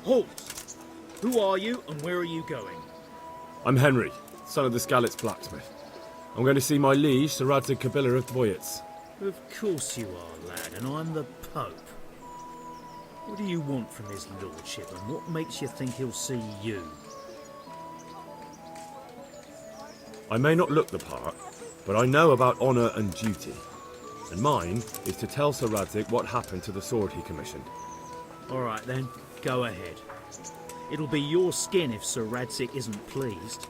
Halt! Who are you and where are you going? I'm Henry, son of the Skalitz blacksmith. I'm going to see my liege, Sir Radzig Kabila of Dvoyitz. Of course you are, lad, and I'm the Pope. What do you want from his lordship, and what makes you think he'll see you? I may not look the part, but I know about honour and duty. And mine is to tell Sir Radzig what happened to the sword he commissioned. All right then, go ahead. It'll be your skin if Sir Radzig isn't pleased.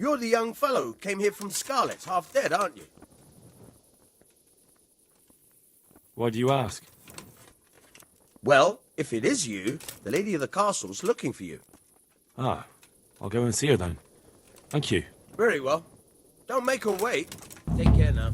You're the young fellow who came here from Scarlet's half dead, aren't you? Why do you ask? Well, if it is you, the lady of the castle's looking for you. Ah, I'll go and see her then. Thank you. Very well. Don't make her wait. Take care now.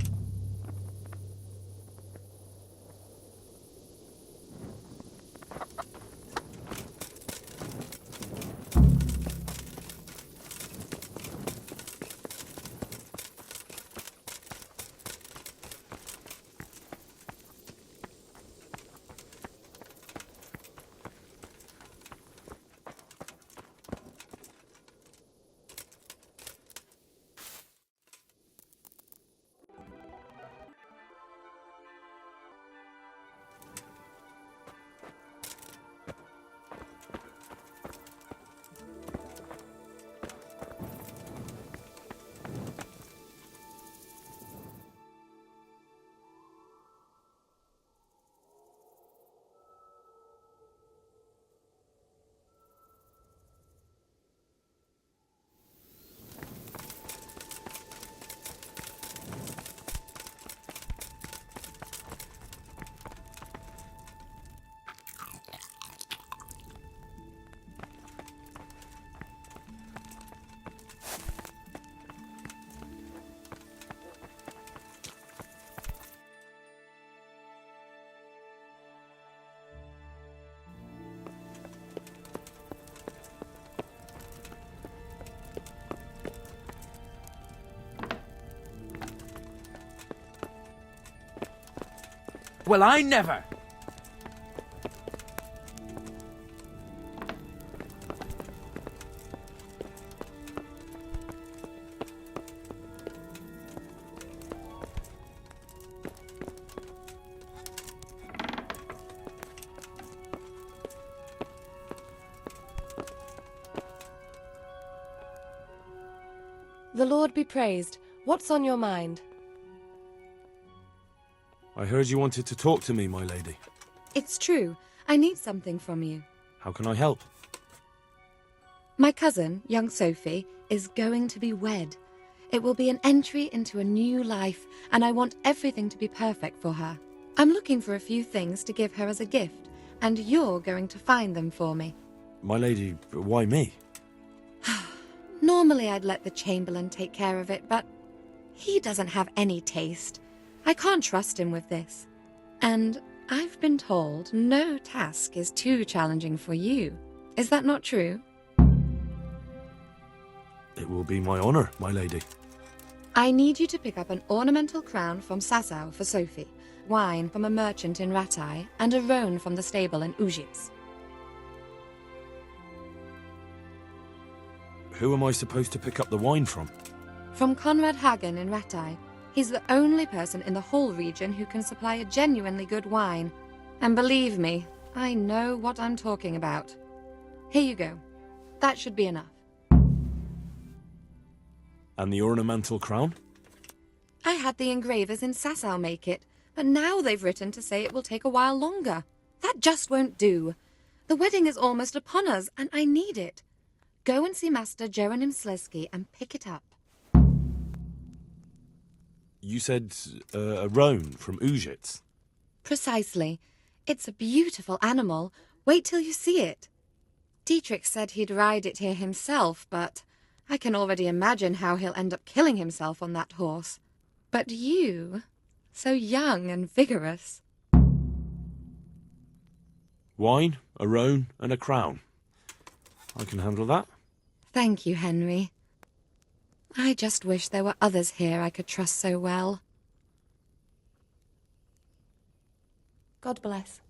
Well, I never! The Lord be praised. What's on your mind? I heard you wanted to talk to me, my lady. It's true. I need something from you. How can I help? My cousin, young Sophie, is going to be wed. It will be an entry into a new life, and I want everything to be perfect for her. I'm looking for a few things to give her as a gift, and you're going to find them for me. My lady, why me? Normally I'd let the Chamberlain take care of it, but he doesn't have any taste. I can't trust him with this. And I've been told no task is too challenging for you. Is that not true? It will be my honor, my lady. I need you to pick up an ornamental crown from Sasau for Sophie, wine from a merchant in Ratai, and a roan from the stable in Ujits. Who am I supposed to pick up the wine from? From Conrad Hagen in Ratai. He's the only person in the whole region who can supply a genuinely good wine. And believe me, I know what I'm talking about. Here you go. That should be enough. And the ornamental crown? I had the engravers in Sasau make it, but now they've written to say it will take a while longer. That just won't do. The wedding is almost upon us, and I need it. Go and see Master Jeronim Slesky and pick it up. You said a roan from Ujits. Precisely. It's a beautiful animal. Wait till you see it. Dietrich said he'd ride it here himself, but I can already imagine how he'll end up killing himself on that horse. But you, so young and vigorous. Wine, a roan, and a crown. I can handle that. Thank you, Henry. I just wish there were others here I could trust so well. God bless.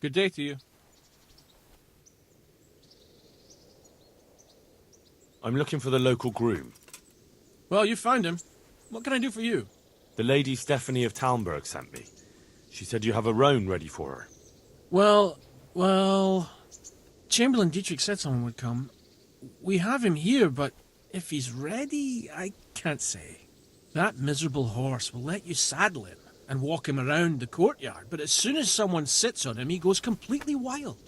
Good day to you. I'm looking for the local groom. Well, you found him. What can I do for you? The Lady Stephanie of Talmberg sent me. She said you have a roan ready for her. Well, Chamberlain Dietrich said someone would come. We have him here, but if he's ready, I can't say. That miserable horse will let you saddle him and walk him around the courtyard, but as soon as someone sits on him, he goes completely wild.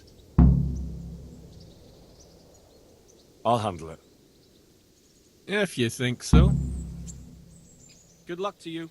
I'll handle it. If you think so. Good luck to you.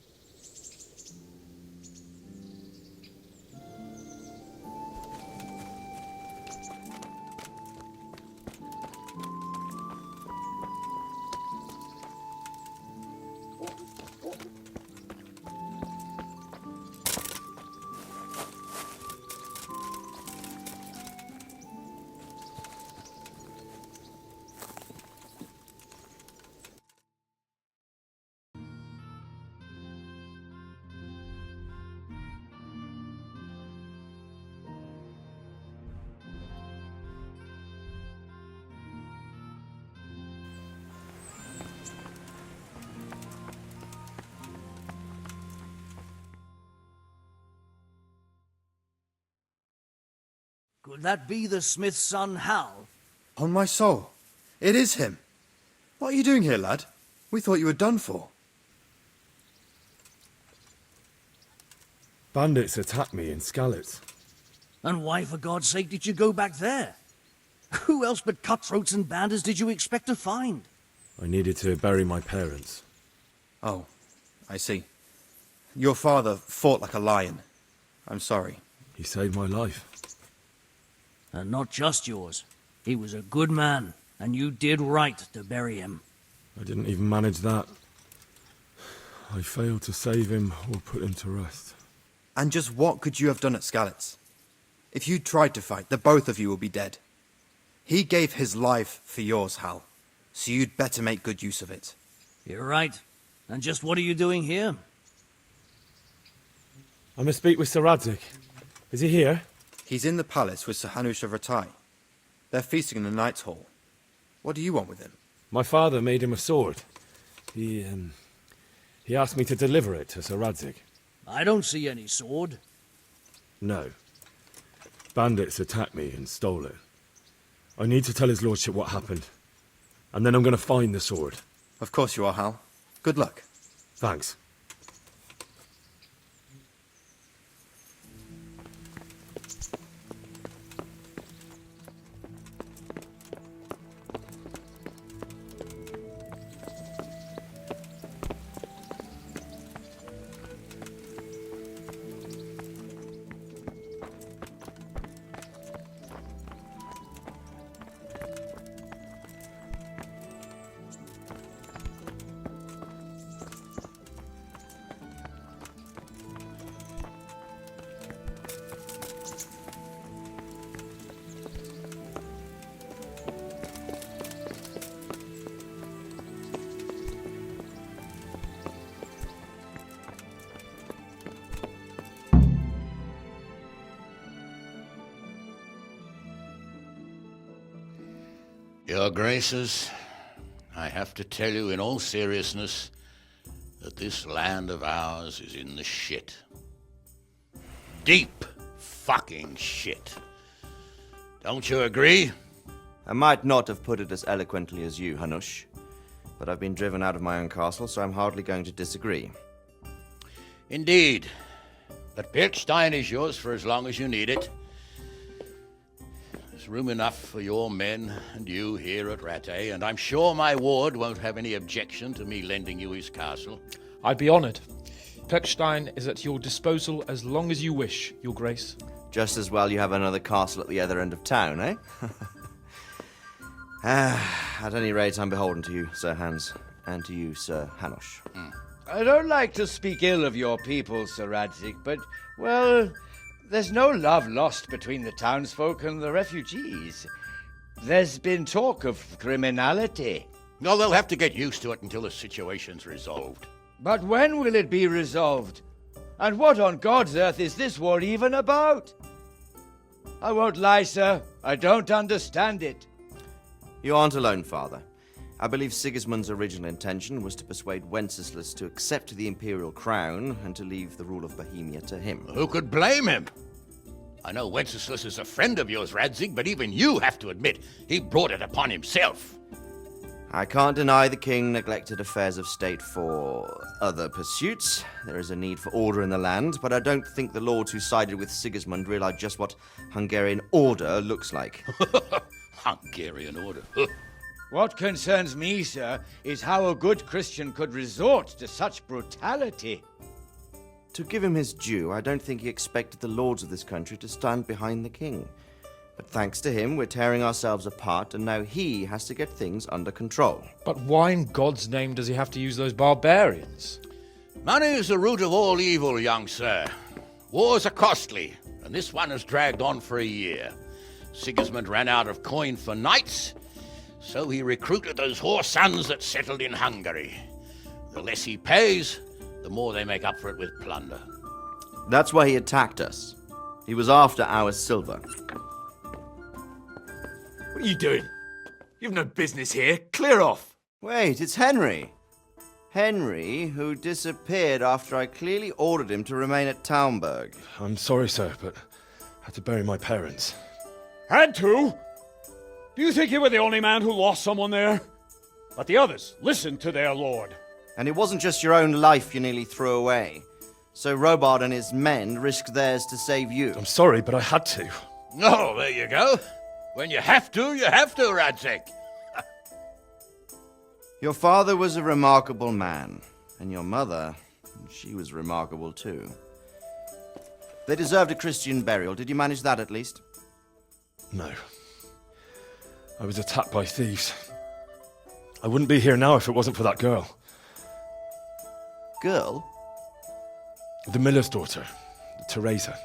Could that be the smith's son, Hal? On my soul, it is him. What are you doing here, lad? We thought you were done for. Bandits attacked me in Skalitz. And why, for God's sake, did you go back there? Who else but cutthroats and bandits did you expect to find? I needed to bury my parents. Oh, I see. Your father fought like a lion. I'm sorry. He saved my life. And not just yours. He was a good man, and you did right to bury him. I didn't even manage that. I failed to save him or put him to rest. And just what could you have done at Skalitz? If you tried to fight, the both of you will be dead. He gave his life for yours, Hal, so you'd better make good use of it. You're right. And just what are you doing here? I must speak with Sir Radzig. Is he here? He's in the palace with Sir Hanush of Ratai. They're feasting in the Knight's Hall. What do you want with him? My father made him a sword. He asked me to deliver it to Sir Radzig. I don't see any sword. No. Bandits attacked me and stole it. I need to tell his lordship what happened. And then I'm going to find the sword. Of course you are, Hal. Good luck. Thanks. Your Graces, I have to tell you in all seriousness that this land of ours is in the shit. Deep fucking shit. Don't you agree? I might not have put it as eloquently as you, Hanush, but I've been driven out of my own castle, so I'm hardly going to disagree. Indeed. But Pilchstein is yours for as long as you need it. There's room enough for your men and you here at Rattay, and I'm sure my ward won't have any objection to me lending you his castle. I'd be honoured. Pechstein is at your disposal as long as you wish, Your Grace. Just as well you have another castle at the other end of town, eh? At any rate, I'm beholden to you, Sir Hans, and to you, Sir Hanush. I don't like to speak ill of your people, Sir Radzig, but, well, there's no love lost between the townsfolk and the refugees. There's been talk of criminality. No, they'll have to get used to it until the situation's resolved. But when will it be resolved? And what on God's earth is this war even about? I won't lie, sir. I don't understand it. You aren't alone, Father. I believe Sigismund's original intention was to persuade Wenceslas to accept the imperial crown and to leave the rule of Bohemia to him. Who could blame him? I know Wenceslas is a friend of yours, Radzig, but even you have to admit he brought it upon himself. I can't deny the king neglected affairs of state for other pursuits. There is a need for order in the land, but I don't think the lords who sided with Sigismund realized just what Hungarian order looks like. Hungarian order. What concerns me, sir, is how a good Christian could resort to such brutality. To give him his due, I don't think he expected the lords of this country to stand behind the king. But thanks to him, we're tearing ourselves apart, and now he has to get things under control. But why in God's name does he have to use those barbarians? Money is the root of all evil, young sir. Wars are costly, and this one has dragged on for a year. Sigismund ran out of coin for knights, so he recruited those whore sons that settled in Hungary. The less he pays, the more they make up for it with plunder. That's why he attacked us. He was after our silver. What are you doing? You've no business here. Clear off. Wait, it's Henry. Henry, who disappeared after I clearly ordered him to remain at Taumberg. I'm sorry, sir, but I had to bury my parents. Had to? Do you think you were the only man who lost someone there? But the others listened to their lord. And it wasn't just your own life you nearly threw away. So Robard and his men risked theirs to save you. I'm sorry, but I had to. Oh, there you go. When you have to, Radzig. Your father was a remarkable man, and your mother, she was remarkable too. They deserved a Christian burial. Did you manage that at least? No. I was attacked by thieves. I wouldn't be here now if it wasn't for that girl. Girl? The miller's daughter, Teresa.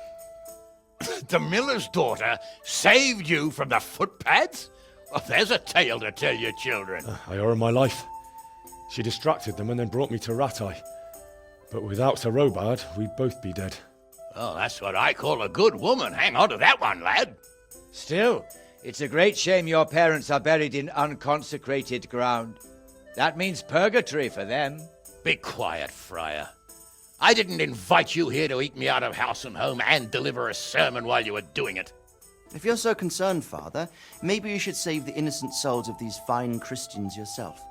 The miller's daughter saved you from the footpads? Well, there's a tale to tell your children. I owe her my life. She distracted them and then brought me to Ratai. But without Sir Robard, we'd both be dead. Oh, that's what I call a good woman. Hang on to that one, lad. Still, it's a great shame your parents are buried in unconsecrated ground. That means purgatory for them. Be quiet, Friar. I didn't invite you here to eat me out of house and home and deliver a sermon while you were doing it. If you're so concerned, Father, maybe you should save the innocent souls of these fine Christians yourself.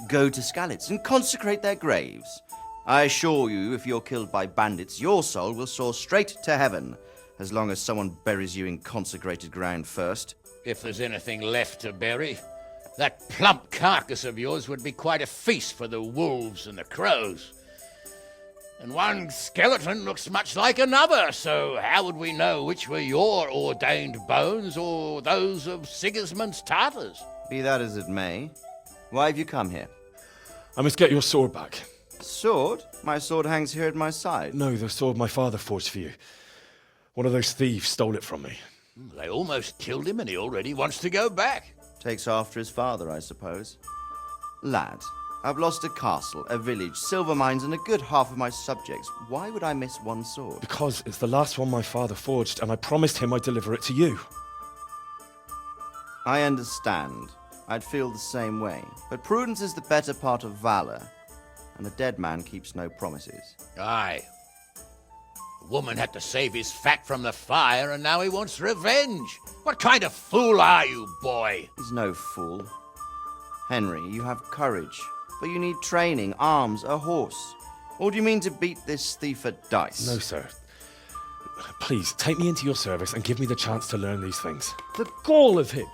Go to Skalitz and consecrate their graves. I assure you, if you're killed by bandits, your soul will soar straight to heaven, as long as someone buries you in consecrated ground first. If there's anything left to bury, that plump carcass of yours would be quite a feast for the wolves and the crows. And one skeleton looks much like another, so how would we know which were your ordained bones or those of Sigismund's Tartars? Be that as it may, why have you come here? I must get your sword back. Sword? My sword hangs here at my side. No, the sword my father forged for you. One of those thieves stole it from me. They almost killed him and he already wants to go back. Takes after his father, I suppose. Lad, I've lost a castle, a village, silver mines, and a good half of my subjects. Why would I miss one sword? Because it's the last one my father forged, and I promised him I'd deliver it to you. I understand. I'd feel the same way. But prudence is the better part of valor, and a dead man keeps no promises. Aye. The woman had to save his fat from the fire, and now he wants revenge. What kind of fool are you, boy? He's no fool. Henry, you have courage, but you need training, arms, a horse. Or do you mean to beat this thief at dice? No, sir. Please, take me into your service and give me the chance to learn these things. The gall of him.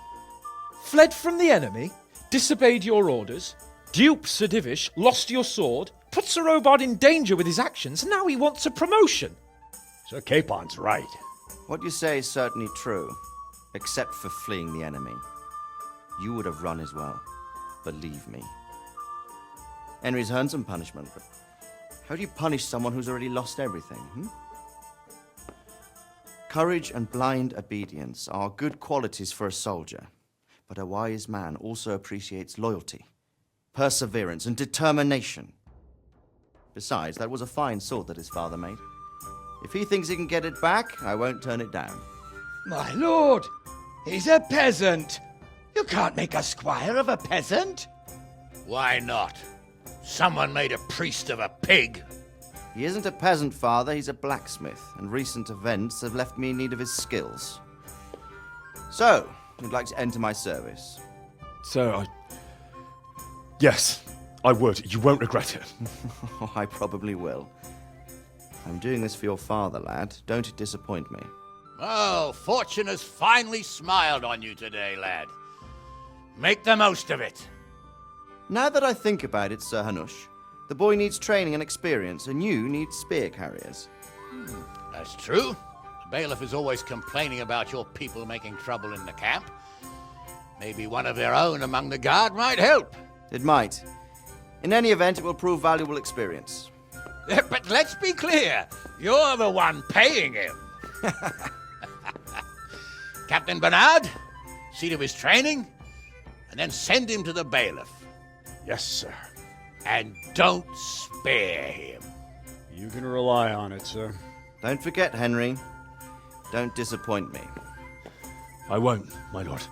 Fled from the enemy, disobeyed your orders, duped Sir Divish, lost your sword, put Sir Robard in danger with his actions, and now he wants a promotion. Sir Capon's right. What you say is certainly true, except for fleeing the enemy. You would have run as well, believe me. Henry's earned some punishment, but how do you punish someone who's already lost everything, Courage and blind obedience are good qualities for a soldier, but a wise man also appreciates loyalty, perseverance, and determination. Besides, that was a fine sword that his father made. If he thinks he can get it back, I won't turn it down. My lord, he's a peasant. You can't make a squire of a peasant. Why not? Someone made a priest of a pig. He isn't a peasant, father. He's a blacksmith, and recent events have left me in need of his skills. So, you'd like to enter my service? Sir, Yes, I would. You won't regret it. Oh, I probably will. I'm doing this for your father, lad. Don't disappoint me. Oh, fortune has finally smiled on you today, lad. Make the most of it. Now that I think about it, Sir Hanush, the boy needs training and experience, and you need spear carriers. That's true. The bailiff is always complaining about your people making trouble in the camp. Maybe one of their own among the guard might help. It might. In any event, it will prove valuable experience. But let's be clear, you're the one paying him. Captain Bernard, see to his training, and then send him to the bailiff. Yes, sir. And don't spare him. You can rely on it, sir. Don't forget, Henry. Don't disappoint me. I won't, my lord.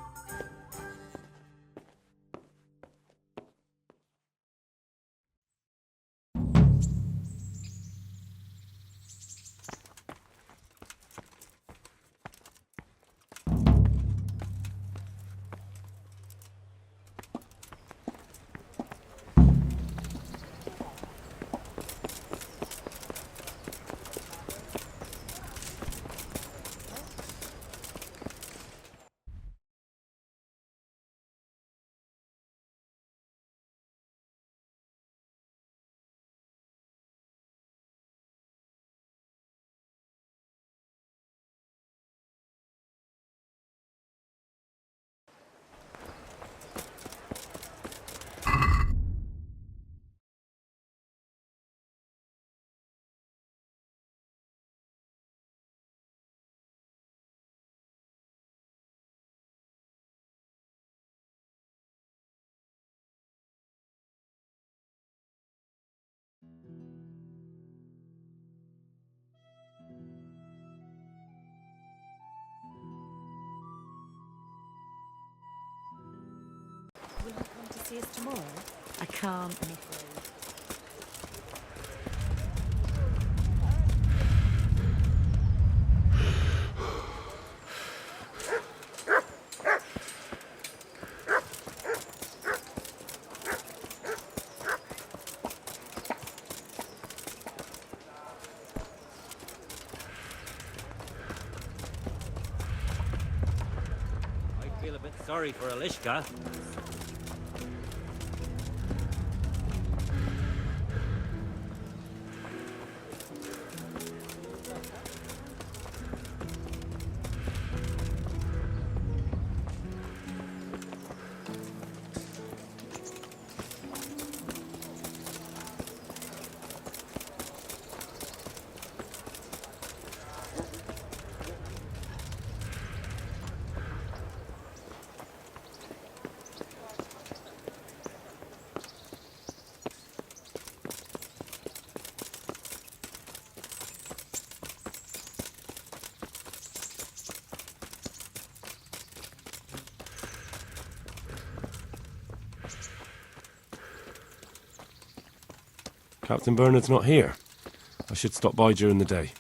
Will you come to see us tomorrow? I can't, I'm afraid. I feel a bit sorry for Alishka. Captain Bernard's not here. I should stop by during the day.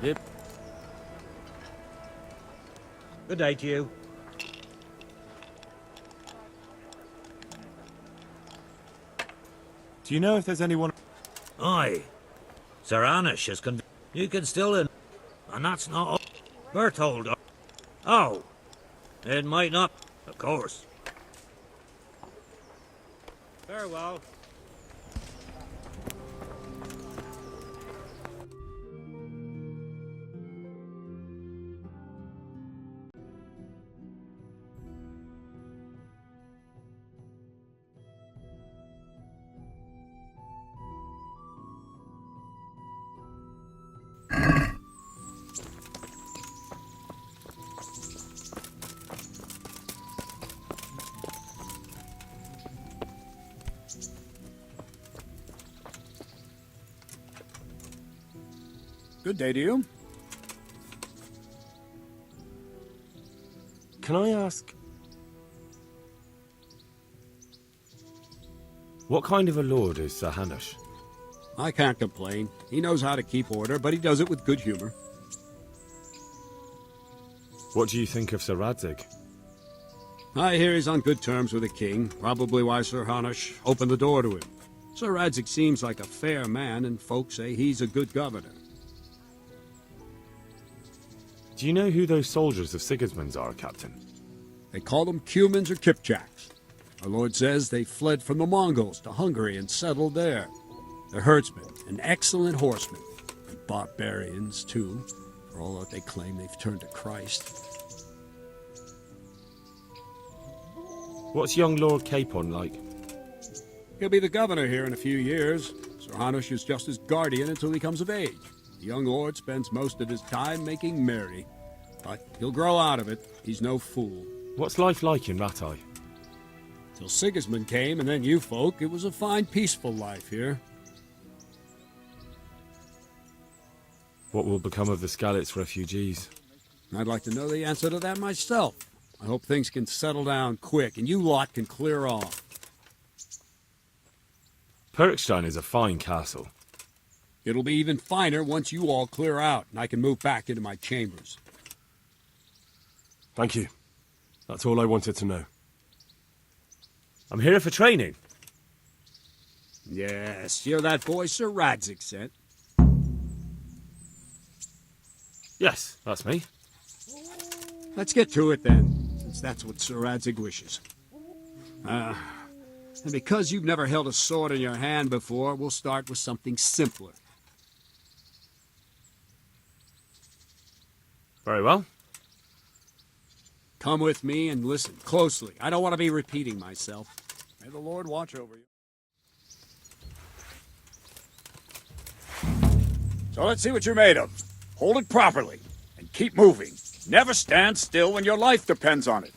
Yep. Good day to you. Do you know if there's anyone... Aye. Sir Anish has You can still in... And that's not all. Berthold... Oh. It might not... Of course. Farewell. Good day to you. Can I ask... What kind of a lord is Sir Hanush? I can't complain. He knows how to keep order, but he does it with good humor. What do you think of Sir Radzig? I hear he's on good terms with the king, probably why Sir Hanush opened the door to him. Sir Radzig seems like a fair man, and folks say he's a good governor. Do you know who those soldiers of Sigismund's are, Captain? They call them Cumans or Kipchaks. Our lord says they fled from the Mongols to Hungary and settled there. They're herdsmen and excellent horsemen. And barbarians, too, for all that they claim they've turned to Christ. What's young Lord Capon like? He'll be the governor here in a few years. Sir Hanush is just his guardian until he comes of age. The young lord spends most of his time making merry. But he'll grow out of it. He's no fool. What's life like in Rattay? Till Sigismund came, and then you folk, it was a fine, peaceful life here. What will become of the Skalitz refugees? I'd like to know the answer to that myself. I hope things can settle down quick, and you lot can clear off. Perkstein is a fine castle. It'll be even finer once you all clear out, and I can move back into my chambers. Thank you. That's all I wanted to know. I'm here for training. Yes, you're that boy Sir Radzig sent. Yes, that's me. Let's get to it then, since that's what Sir Radzig wishes. And because you've never held a sword in your hand before, we'll start with something simpler. Very well. Come with me and listen closely. I don't want to be repeating myself. May the Lord watch over you. So let's see what you're made of. Hold it properly and keep moving. Never stand still when your life depends on it.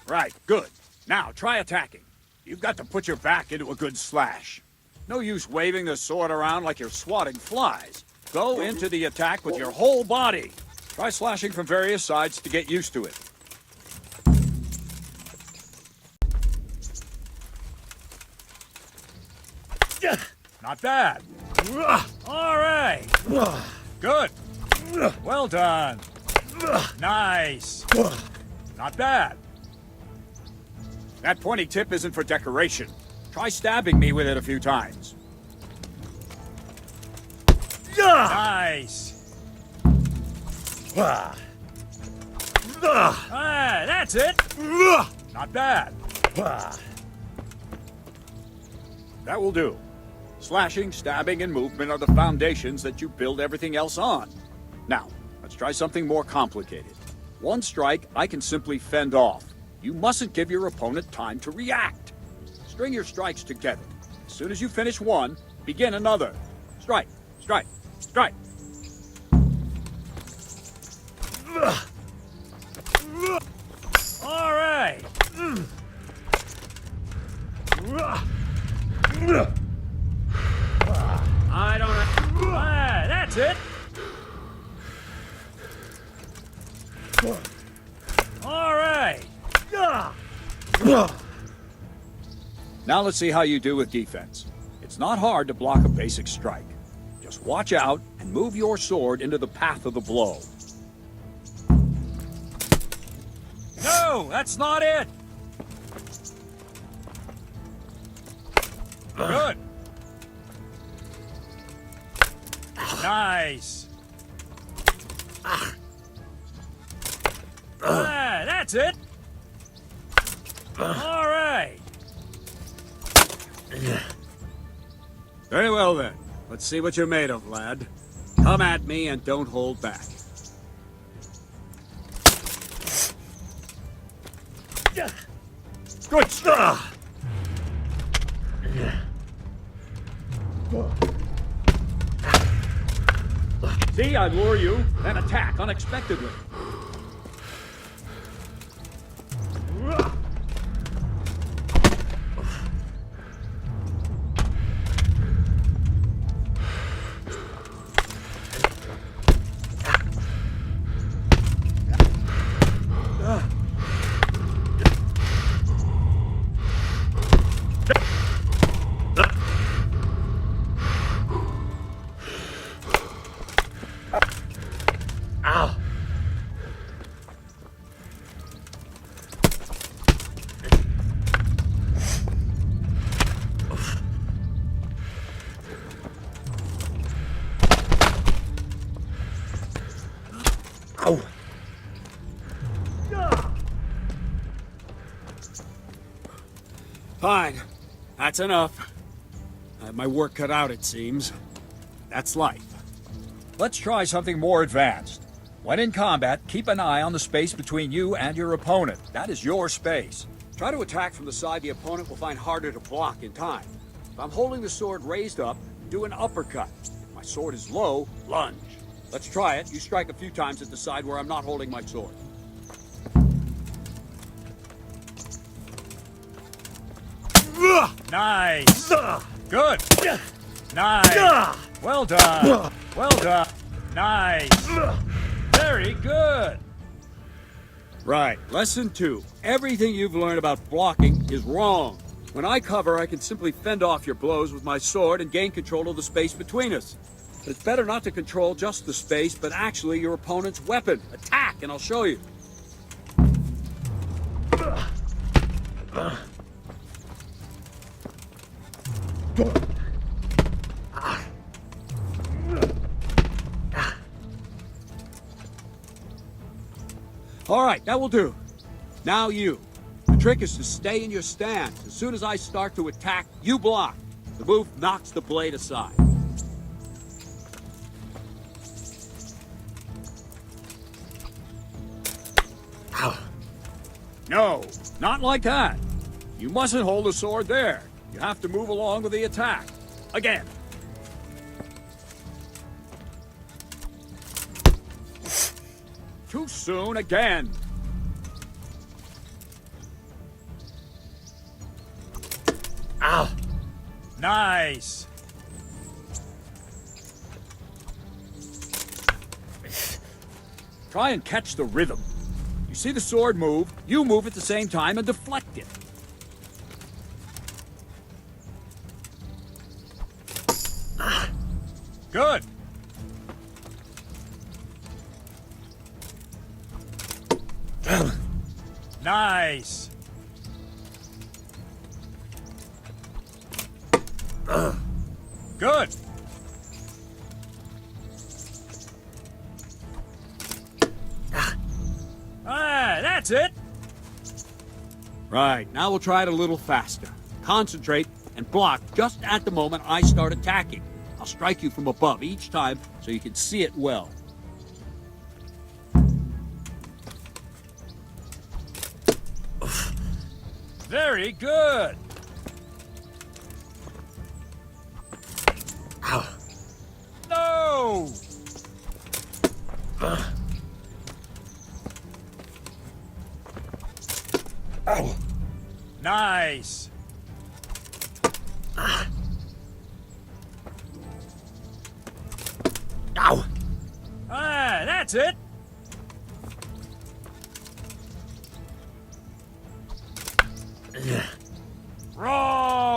Right, good. Now, try attacking. You've got to put your back into a good slash. No use waving the sword around like you're swatting flies. Go into the attack with your whole body. Try slashing from various sides to get used to it. Not bad. All right. Good. Well done. Nice. Not bad. That pointy tip isn't for decoration. Try stabbing me with it a few times. Nice. That's it. Not bad. That will do. Slashing, stabbing, and movement are the foundations that you build everything else on. Now, let's try something more complicated. One strike I can simply fend off. You mustn't give your opponent time to react. String your strikes together. As soon as you finish one, begin another. Strike, strike, strike. All right. I don't know. That's it. All right. Now let's see how you do with defense. It's not hard to block a basic strike. Just watch out and move your sword into the path of the blow. No, that's not it! Good. Nice. That's it. All right. Very well then. Let's see what you're made of, lad. Come at me and don't hold back. Good stuff. See, I lure you, then attack unexpectedly. Fine. That's enough. I have my work cut out, it seems. That's life. Let's try something more advanced. When in combat, keep an eye on the space between you and your opponent. That is your space. Try to attack from the side the opponent will find harder to block in time. If I'm holding the sword raised up, do an uppercut. If my sword is low, lunge. Let's try it. You strike a few times at the side where I'm not holding my sword. Nice. Good. Nice. Well done. Well done. Nice. Very good. Right. Lesson 2. Everything you've learned about blocking is wrong. When I cover, I can simply fend off your blows with my sword and gain control of the space between us. But it's better not to control just the space, but actually your opponent's weapon. Attack, and I'll show you. All right, that will do. Now you. The trick is to stay in your stance. As soon as I start to attack, you block. The move knocks the blade aside. No, not like that. You mustn't hold the sword there. You have to move along with the attack. Again. Too soon again. Ow. Nice. Try and catch the rhythm. You see the sword move, you move at the same time and deflect it. Good. Nice. Good. That's it. Right, now we'll try it a little faster. Concentrate and block just at the moment I start attacking. I'll strike you from above each time so you can see it well. Very good. No! Nice. Ow. That's it. Wrong.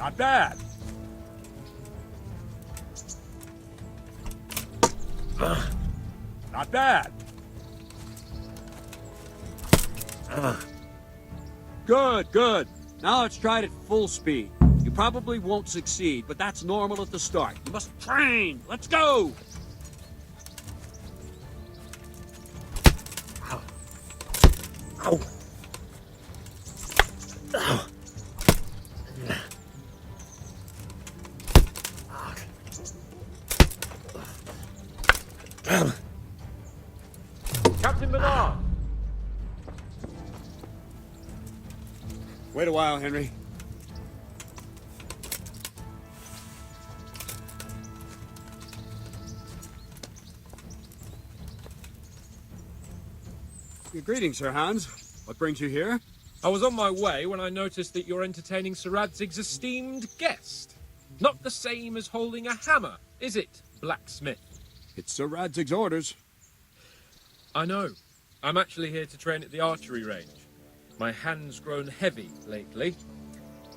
Not bad. Not bad. Good, good. Now let's try it at full speed. You probably won't succeed, but that's normal at the start. You must train. Let's go! Ow. Ow. Ow. Captain Bernard! Wait a while, Henry. Greetings, Sir Hans. What brings you here? I was on my way when I noticed that you're entertaining Sir Radzig's esteemed guest. Not the same as holding a hammer, is it, blacksmith? It's Sir Radzig's orders. I know. I'm actually here to train at the archery range. My hand's grown heavy lately.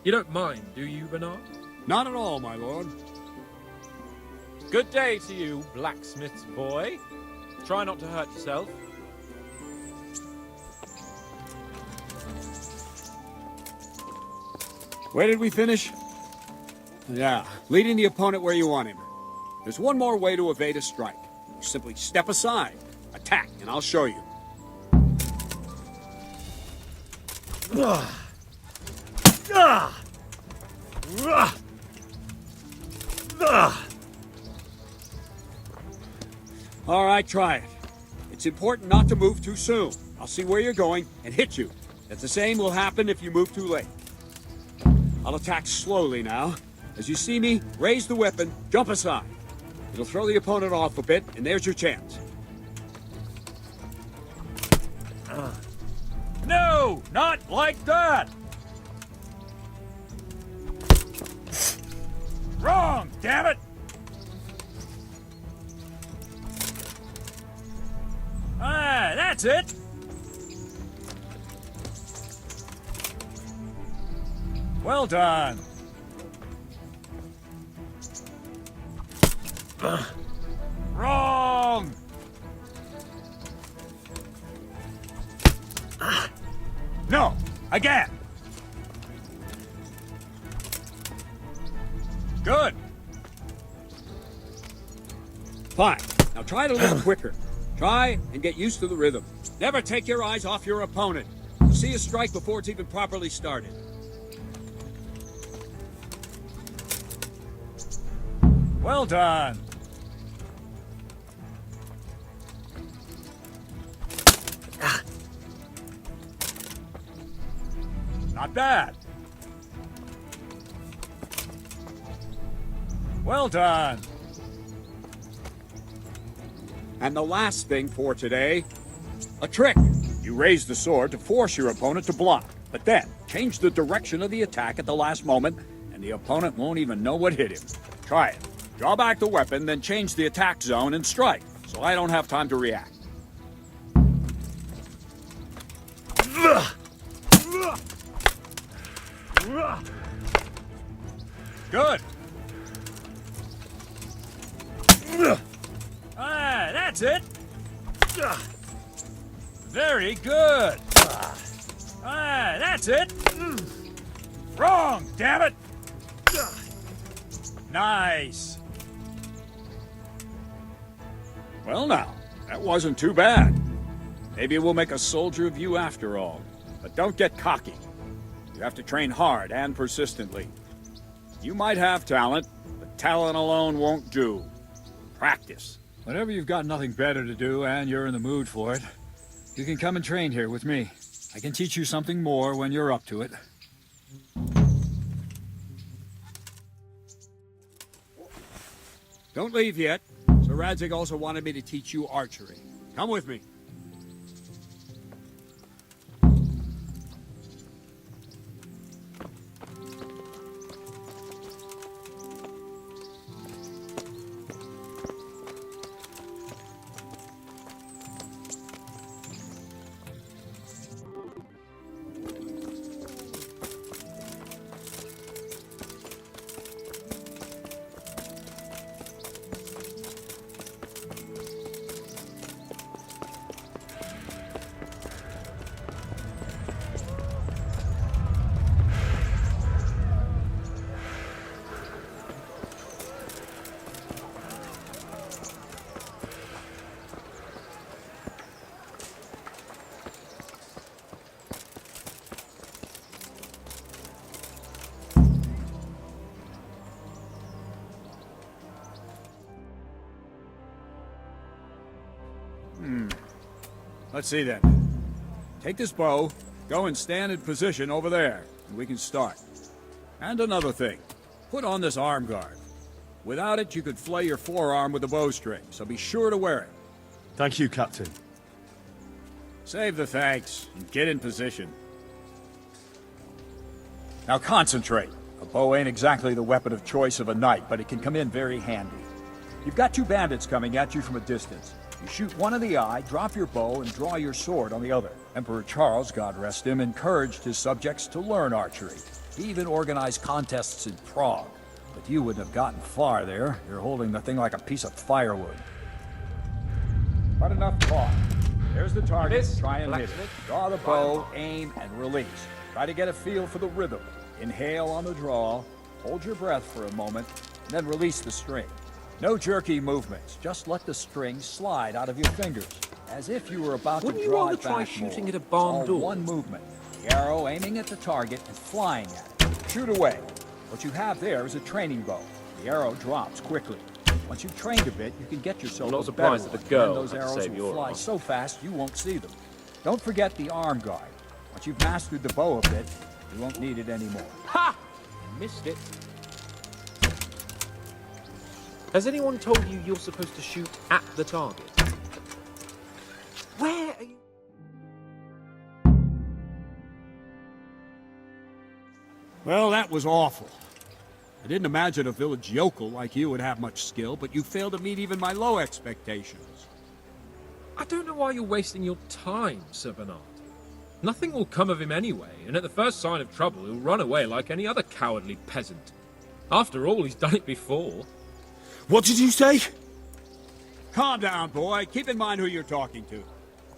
You don't mind, do you, Bernard? Not at all, my lord. Good day to you, blacksmith's boy. Try not to hurt yourself. Where did we finish? Yeah, leading the opponent where you want him. There's one more way to evade a strike. You simply step aside, attack, and I'll show you. All right, try it. It's important not to move too soon. I'll see where you're going and hit you. That's the same will happen if you move too late. I'll attack slowly now. As you see me, raise the weapon, jump aside. It'll throw the opponent off a bit, and there's your chance. No, not like that! Wrong, damn it! Ah, that's it! Well done. Wrong! No, again. Good. Fine. Now try it a little quicker. Try and get used to the rhythm. Never take your eyes off your opponent. You'll see a strike before it's even properly started. Well done. Not bad. Well done. And the last thing for today, a trick. You raise the sword to force your opponent to block, but then change the direction of the attack at the last moment, and the opponent won't even know what hit him. Try it. Draw back the weapon, then change the attack zone and strike, so I don't have time to react. Good. Ah, that's it. Very good. Ah, that's it. Wrong, damn it. Nice. Well now, that wasn't too bad. Maybe we'll make a soldier of you after all. But don't get cocky. You have to train hard and persistently. You might have talent, but talent alone won't do. Practice. Whenever you've got nothing better to do and you're in the mood for it, you can come and train here with me. I can teach you something more when you're up to it. Don't leave yet. Sir Radzig also wanted me to teach you archery. Come with me. Let's see then. Take this bow, go and stand in position over there, and we can start. And another thing, put on this arm guard. Without it, you could flay your forearm with a bowstring, so be sure to wear it. Thank you, Captain. Save the thanks, and get in position. Now concentrate. A bow ain't exactly the weapon of choice of a knight, but it can come in very handy. You've got two bandits coming at you from a distance. You shoot one in the eye, drop your bow, and draw your sword on the other. Emperor Charles, God rest him, encouraged his subjects to learn archery. He even organized contests in Prague. But you wouldn't have gotten far there. You're holding the thing like a piece of firewood. But enough talk. There's the target. Try and hit it. Draw the bow, aim, and release. Try to get a feel for the rhythm. Inhale on the draw, hold your breath for a moment, and then release the string. No jerky movements. Just let the string slide out of your fingers, as if you were about to draw it back more. Shooting at a barn door? One movement. The arrow aiming at the target and flying at it. Shoot away. What you have there is a training bow. The arrow drops quickly. Once you've trained a bit, you can get yourself I'm not a better surprised one, that the girl and those had to arrows save will your fly arm. so fast you won't see them. Don't forget the arm guard. Once you've mastered the bow a bit, you won't need it anymore. Ha! Missed it. Has anyone told you you're supposed to shoot at the target? Where are you? Well, that was awful. I didn't imagine a village yokel like you would have much skill, but you failed to meet even my low expectations. I don't know why you're wasting your time, Sir Bernard. Nothing will come of him anyway, and at the first sign of trouble, he'll run away like any other cowardly peasant. After all, he's done it before. What did you say? Calm down, boy. Keep in mind who you're talking to.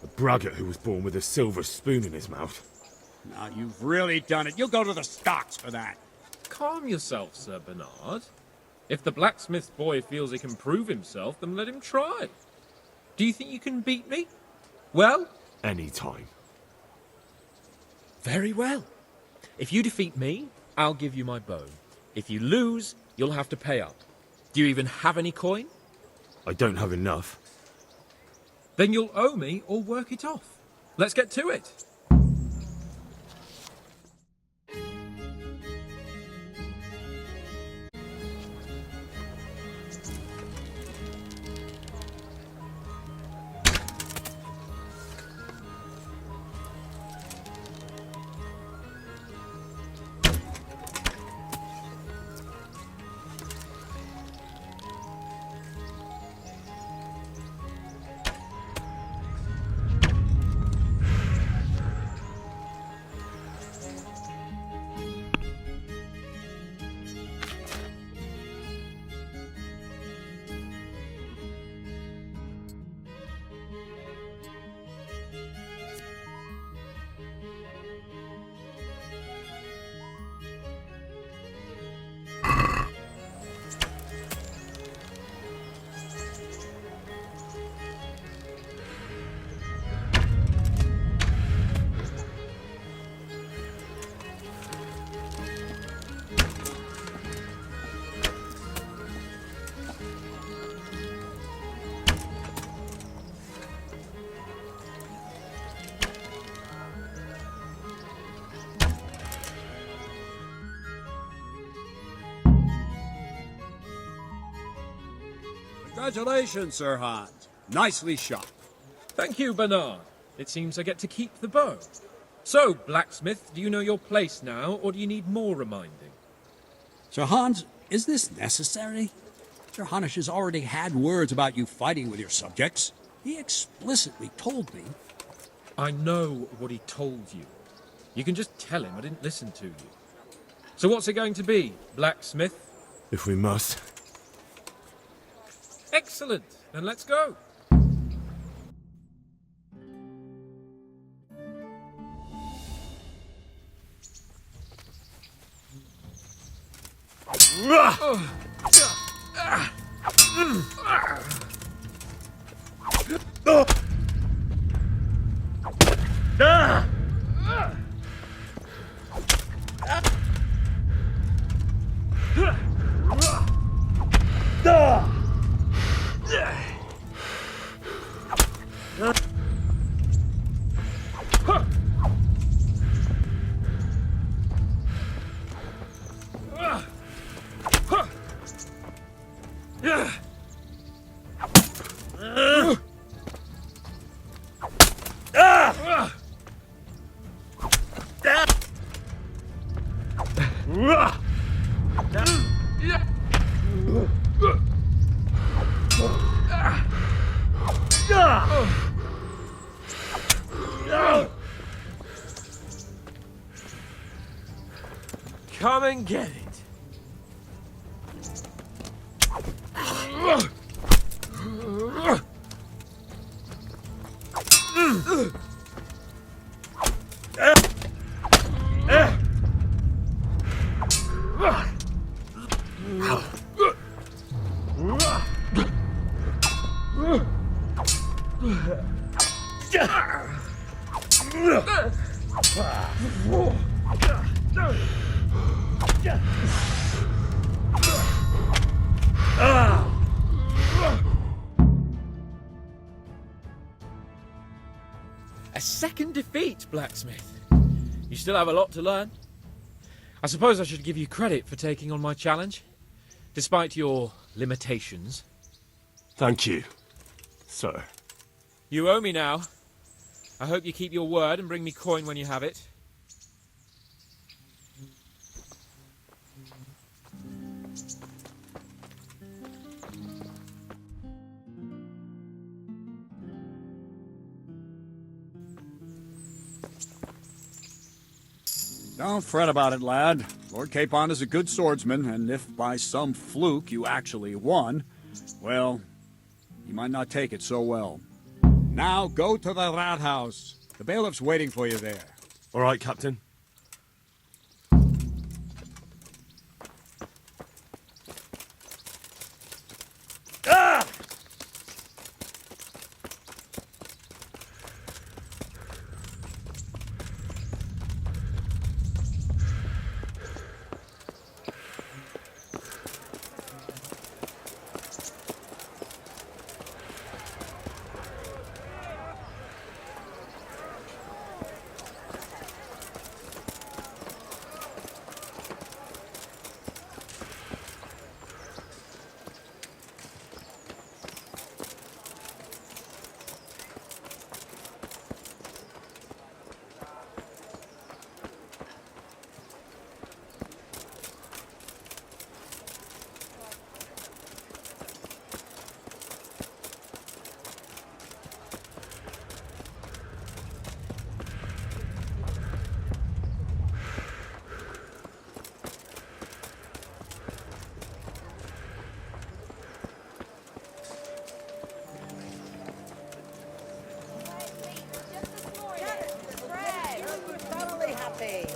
A braggart who was born with a silver spoon in his mouth. Now, you've really done it. You'll go to the stocks for that. Calm yourself, Sir Bernard. If the blacksmith's boy feels he can prove himself, then let him try. Do you think you can beat me? Well? Any time. Very well. If you defeat me, I'll give you my bow. If you lose, you'll have to pay up. Do you even have any coin? I don't have enough. Then you'll owe me or work it off. Let's get to it. Congratulations, Sir Hans. Nicely shot. Thank you, Bernard. It seems I get to keep the bow. So, blacksmith, do you know your place now, or do you need more reminding? Sir Hans, is this necessary? Sir Hanush has already had words about you fighting with your subjects. He explicitly told me. I know what he told you. You can just tell him I didn't listen to you. So what's it going to be, blacksmith? If we must. Excellent. Then let's go. Come and get it. A second defeat, Blacksmith. You still have a lot to learn. I suppose I should give you credit for taking on my challenge, despite your limitations. Thank you, sir. You owe me now. I hope you keep your word and bring me coin when you have it. Don't fret about it, lad. Lord Capon is a good swordsman, and if by some fluke you actually won, well, you might not take it so well. Now go to the rat house. The bailiff's waiting for you there. All right, Captain.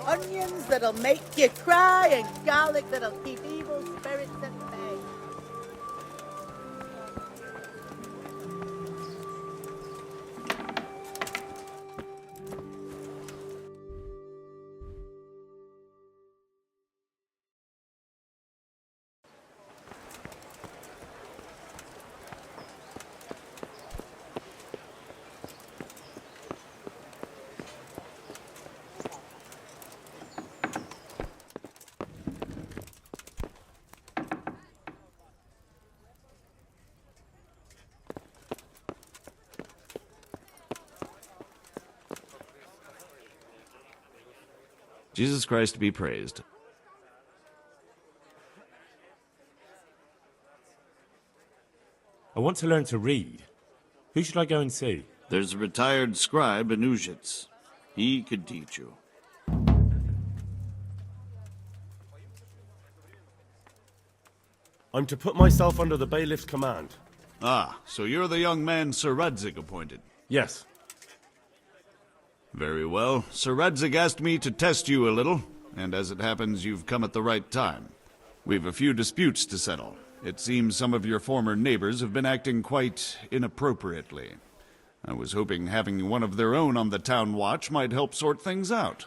Onions that'll make you cry and garlic that'll keep evil spirits at bay. Jesus Christ be praised. I want to learn to read. Who should I go and see? There's a retired scribe in Uzhitz. He could teach you. I'm to put myself under the bailiff's command. Ah, so you're the young man Sir Radzig appointed. Yes. Very well. Sir Radzig asked me to test you a little, and as it happens, you've come at the right time. We've a few disputes to settle. It seems some of your former neighbors have been acting quite inappropriately. I was hoping having one of their own on the town watch might help sort things out.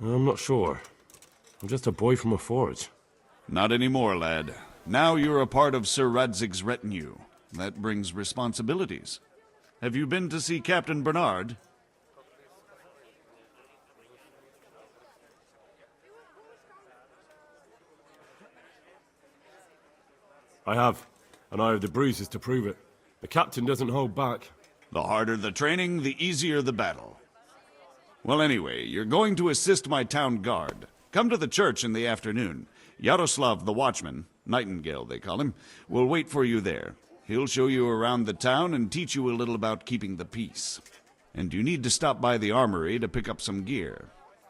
I'm not sure. I'm just a boy from a forge. Not anymore, lad. Now you're a part of Sir Radzig's retinue. That brings responsibilities. Have you been to see Captain Bernard? I have, and I have the bruises to prove it. The captain doesn't hold back. The harder the training, the easier the battle. Well, anyway, you're going to assist my town guard. Come to the church in the afternoon. Yaroslav the watchman, Nightingale they call him, will wait for you there. He'll show you around the town and teach you a little about keeping the peace. And you need to stop by the armory to pick up some gear.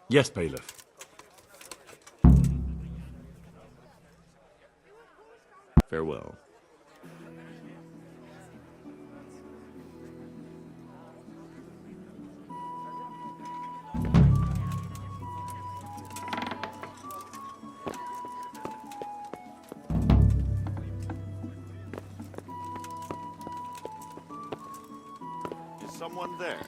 Yes, Bailiff. Farewell. Is someone there?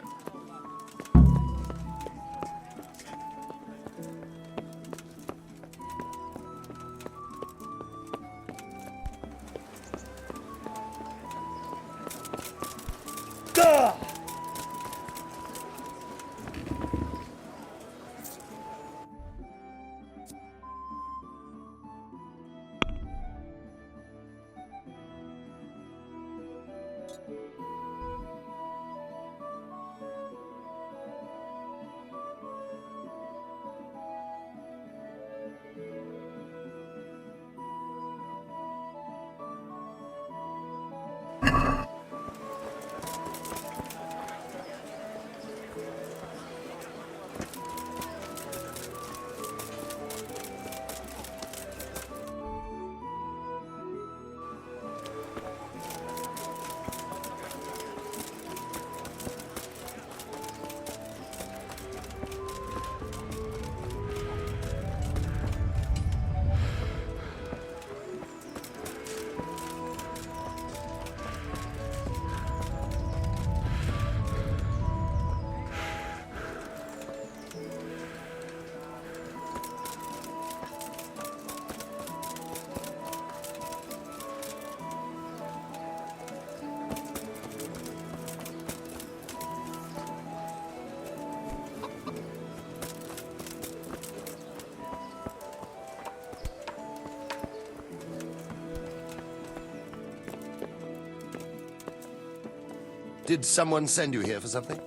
Did someone send you here for something?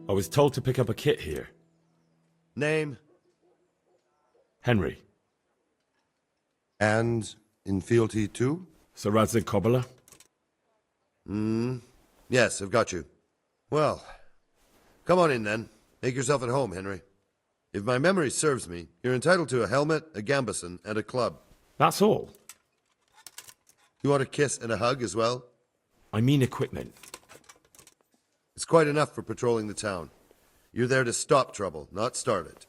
I was told to pick up a kit here. Name? Henry. And in fealty too? Sir Radzig Kobyla? Yes, I've got you. Well, come on in then. Make yourself at home, Henry. If my memory serves me, you're entitled to a helmet, a gambeson, and a club. That's all? You want a kiss and a hug as well? I mean equipment. It's quite enough for patrolling the town. You're there to stop trouble, not start it.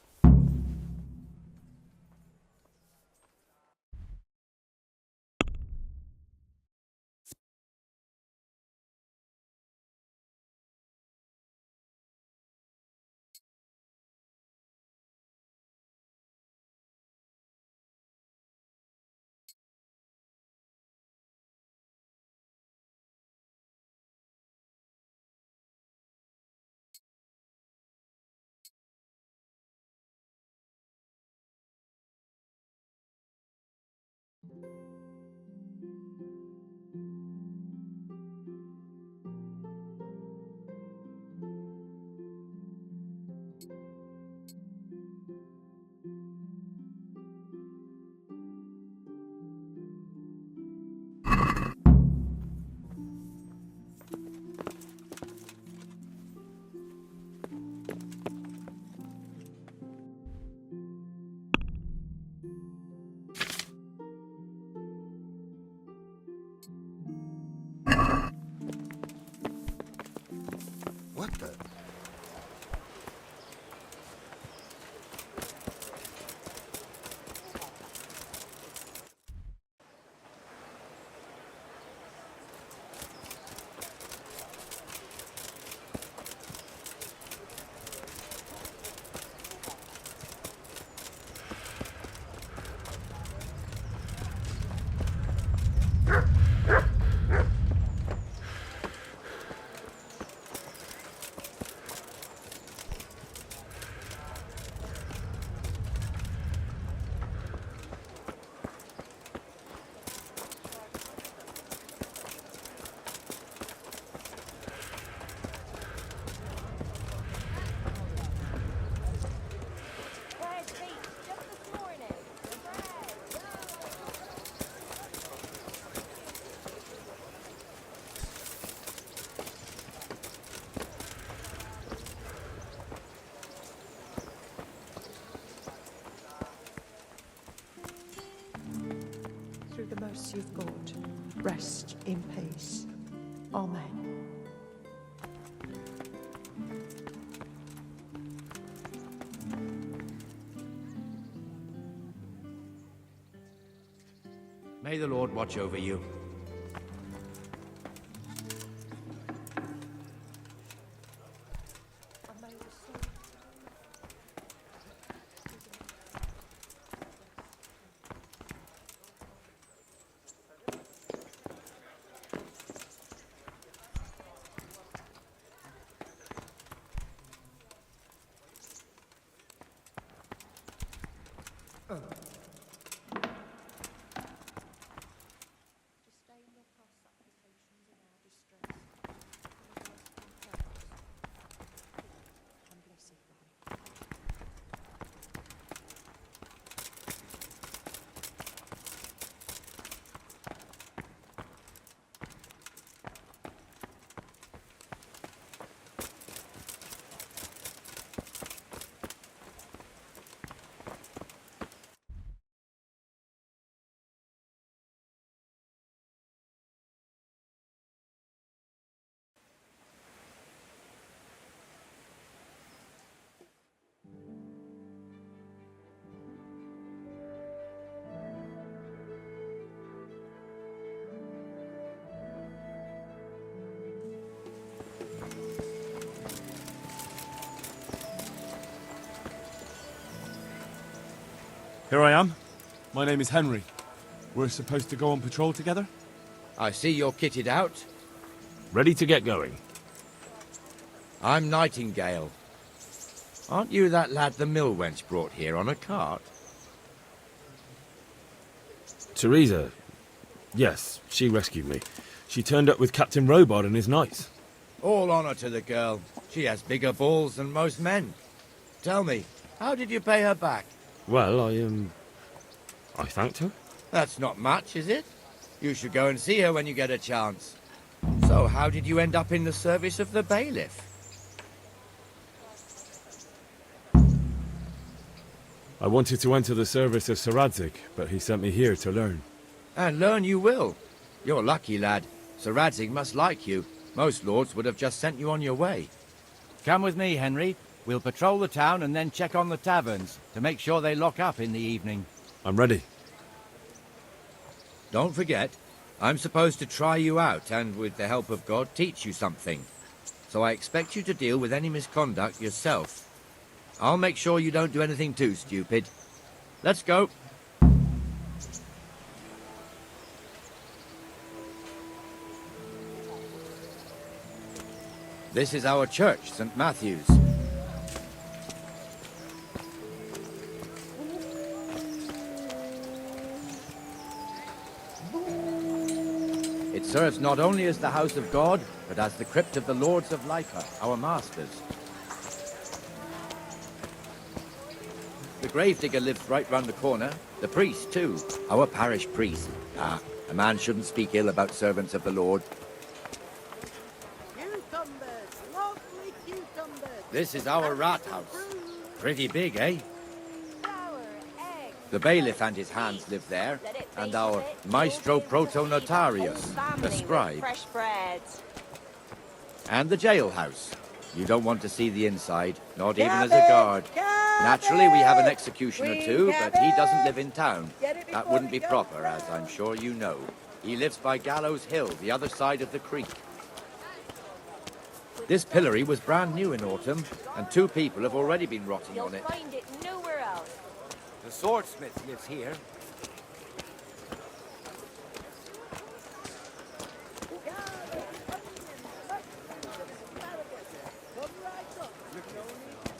What the? mercy of God, rest in peace. Amen. May the Lord watch over you. Here I am. My name is Henry. We're supposed to go on patrol together? I see you're kitted out. Ready to get going. I'm Nightingale. Aren't you that lad the mill wench brought here on a cart? Teresa. Yes, she rescued me. She turned up with Captain Robard and his knights. All honor to the girl. She has bigger balls than most men. Tell me, how did you pay her back? Well, I thanked her. That's not much, is it? You should go and see her when you get a chance. So, how did you end up in the service of the bailiff? I wanted to enter the service of Sir Radzig, but he sent me here to learn. And learn you will. You're lucky, lad. Sir Radzig must like you. Most lords would have just sent you on your way. Come with me, Henry. We'll patrol the town and then check on the taverns to make sure they lock up in the evening. I'm ready. Don't forget, I'm supposed to try you out and, with the help of God, teach you something. So I expect you to deal with any misconduct yourself. I'll make sure you don't do anything too stupid. Let's go. This is our church, St. Matthew's. It serves not only as the house of God, but as the crypt of the Lords of Lyca, our masters. The gravedigger lives right round the corner. The priest, too. Our parish priest. Ah, a man shouldn't speak ill about servants of the Lord. Cucumbers, lovely cucumbers. This is our rat house. Pretty big, eh? The bailiff and his hands live there, and our maestro proto-notarius, the scribe. Fresh bread. And the jailhouse. You don't want to see the inside, not even as a guard. Naturally, we have an executioner too, but he doesn't live in town. That wouldn't be proper, as I'm sure you know. He lives by Gallows Hill, the other side of the creek. This pillory was brand new in autumn, and 2 people have already been rotting on it. You'll find it nowhere else. The swordsmith lives here.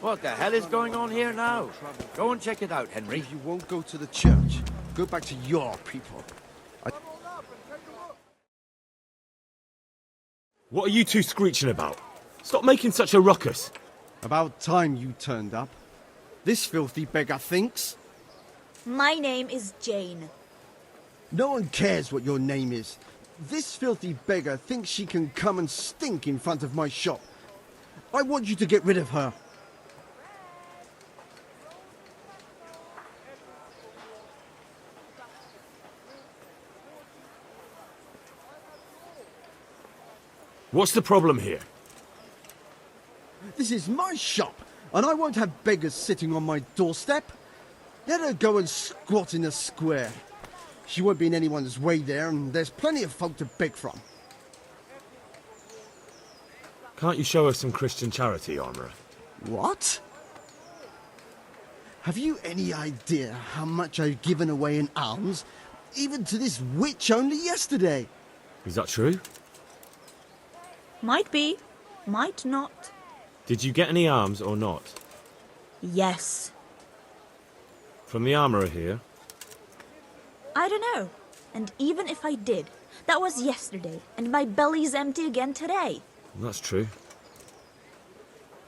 What the hell is going on here now? Go and check it out, Henry. If you won't go to the church, go back to your people. What are you two screeching about? Stop making such a ruckus. About time you turned up. This filthy beggar thinks. My name is Jane. No one cares what your name is. This filthy beggar thinks she can come and stink in front of my shop. I want you to get rid of her. What's the problem here? This is my shop, and I won't have beggars sitting on my doorstep. Let her go and squat in the square. She won't be in anyone's way there, and there's plenty of folk to beg from. Can't you show us some Christian charity, Armourer? What? Have you any idea how much I've given away in alms, even to this witch only yesterday? Is that true? Might be, might not. Did you get any alms or not? Yes. From the Armourer here? I don't know. And even if I did, that was yesterday, and my belly's empty again today. That's true.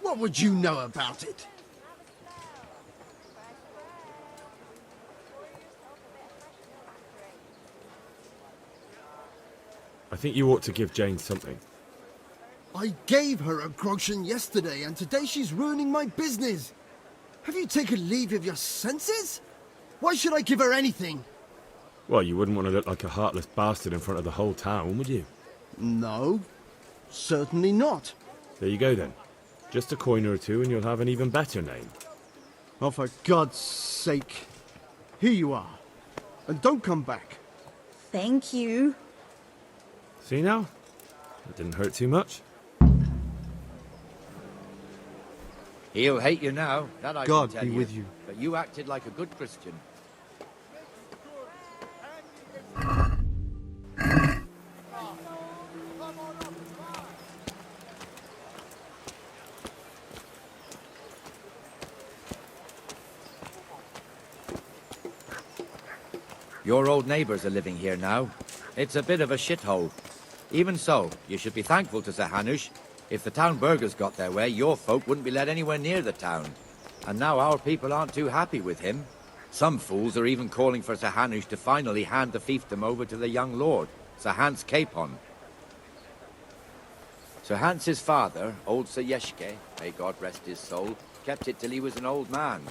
What would you know about it? I think you ought to give Jane something. I gave her a groschen yesterday, and today she's ruining my business. Have you taken leave of your senses? Why should I give her anything? Well, you wouldn't want to look like a heartless bastard in front of the whole town, would you? No, certainly not. There you go then. Just a coin or two and you'll have an even better name. Oh, for God's sake. Here you are. And don't come back. Thank you. See now? It didn't hurt too much. He'll hate you now, that I God can tell be you. with you. But you acted like a good Christian. Your old neighbours are living here now. It's a bit of a shithole. Even so, you should be thankful to Sir Hanush. If the town burghers got their way, your folk wouldn't be let anywhere near the town. And now our people aren't too happy with him. Some fools are even calling for Sir Hanush to finally hand the fiefdom over to the young lord, Sir Hans Capon. Sir Hans's father, old Sir Yeshke, may God rest his soul, kept it till he was an old man.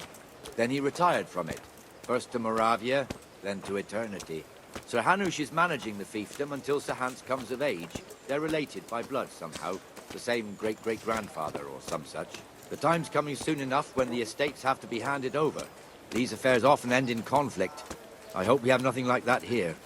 Then he retired from it, first to Moravia, then to eternity. Sir Hanush is managing the fiefdom until Sir Hans comes of age. They're related by blood somehow, the same great-great-grandfather or some such. The time's coming soon enough when the estates have to be handed over. These affairs often end in conflict. I hope we have nothing like that here.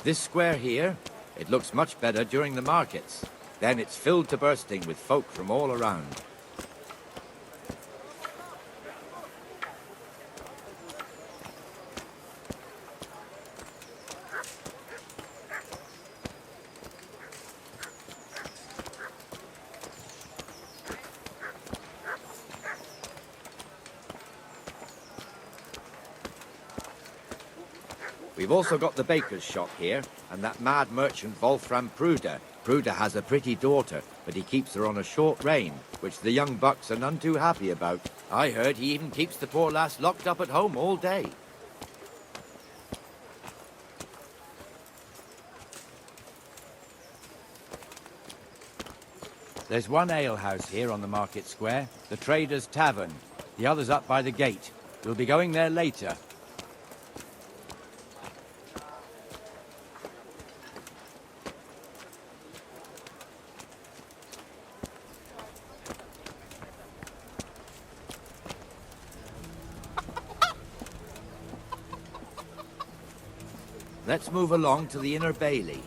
This square here, it looks much better during the markets. Then it's filled to bursting with folk from all around. We've also got the baker's shop here, and that mad merchant Wolfram Pruder. Pruder has a pretty daughter, but he keeps her on a short rein, which the young bucks are none too happy about. I heard he even keeps the poor lass locked up at home all day. There's one alehouse here on the market square, the Trader's Tavern. The other's up by the gate. We'll be going there later. Let's move along to the Inner Bailey.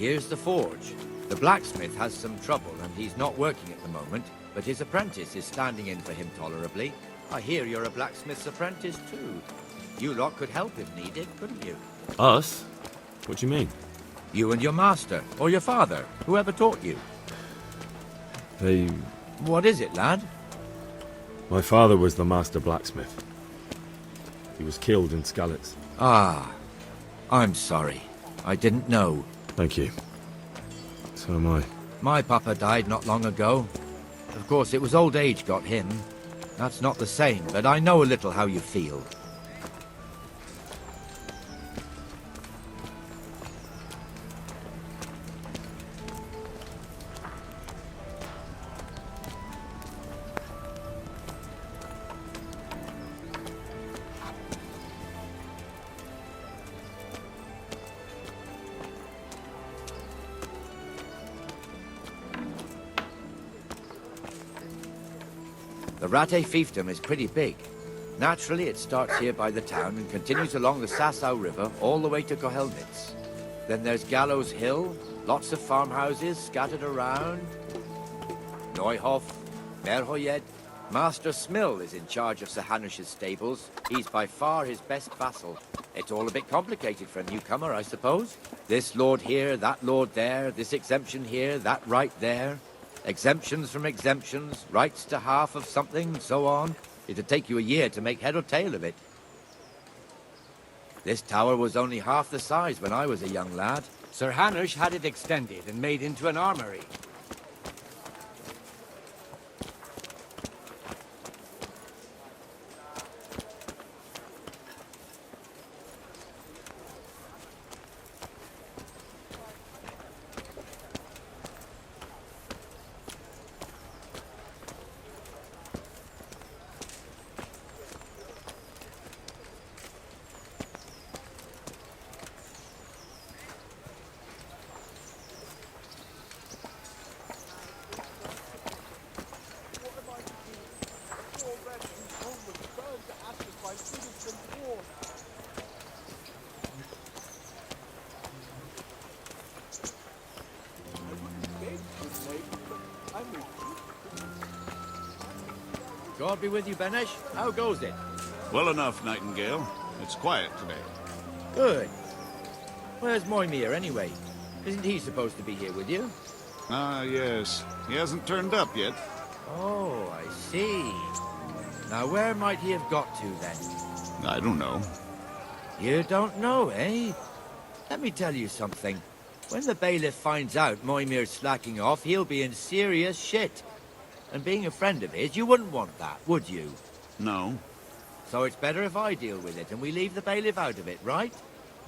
Here's the forge. The blacksmith has some trouble and he's not working at the moment, but his apprentice is standing in for him tolerably. I hear you're a blacksmith's apprentice too. You lot could help if needed, couldn't you? Us? What do you mean? You and your master, or your father, whoever taught you. They... What is it, lad? My father was the master blacksmith. He was killed in Skalitz. Ah, I'm sorry. I didn't know. Thank you. So am I. My papa died not long ago. Of course, it was old age got him. That's not the same, but I know a little how you feel. The Rate fiefdom is pretty big. Naturally, it starts here by the town and continues along the Sasau River all the way to Kohelnitz. Then there's Gallows Hill, lots of farmhouses scattered around. Neuhof, Merhoyed. Master Smill is in charge of Sir Hanush's stables. He's by far his best vassal. It's all a bit complicated for a newcomer, I suppose. This lord here, that lord there, this exemption here, that right there. Exemptions from exemptions, rights to half of something, so on. It'd take you a year to make head or tail of it. This tower was only half the size when I was a young lad. Sir Hanush had it extended and made into an armory. God be with you, Benesh. How goes it? Well enough, Nightingale. It's quiet today. Good. Where's Moimir, anyway? Isn't he supposed to be here with you? Ah, yes. He hasn't turned up yet. Oh, I see. Now, where might he have got to, then? I don't know. You don't know, eh? Let me tell you something. When the bailiff finds out Moimir's slacking off, he'll be in serious shit. And being a friend of his, you wouldn't want that, would you? No. So it's better if I deal with it and we leave the bailiff out of it, right?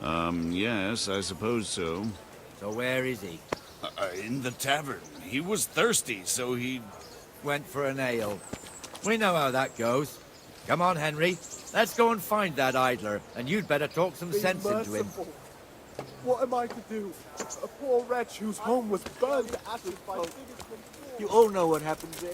Yes, I suppose so. So where is he? In the tavern. He was thirsty, so he... Went for an ale. We know how that goes. Come on, Henry. Let's go and find that idler, and you'd better talk some sense into him. What am I to do? A poor wretch whose home was burned to ashes by Sigismund. You all know what happened there.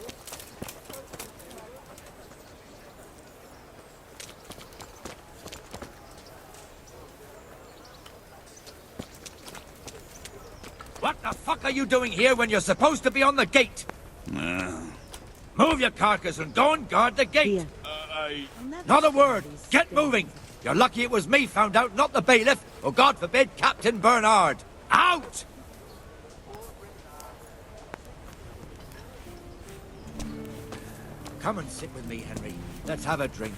What the fuck are you doing here when you're supposed to be on the gate? Move your carcass and go and guard the gate. Not a word. Get moving. You're lucky it was me found out, not the bailiff, or God forbid, Captain Bernard. Out! Come and sit with me, Henry. Let's have a drink.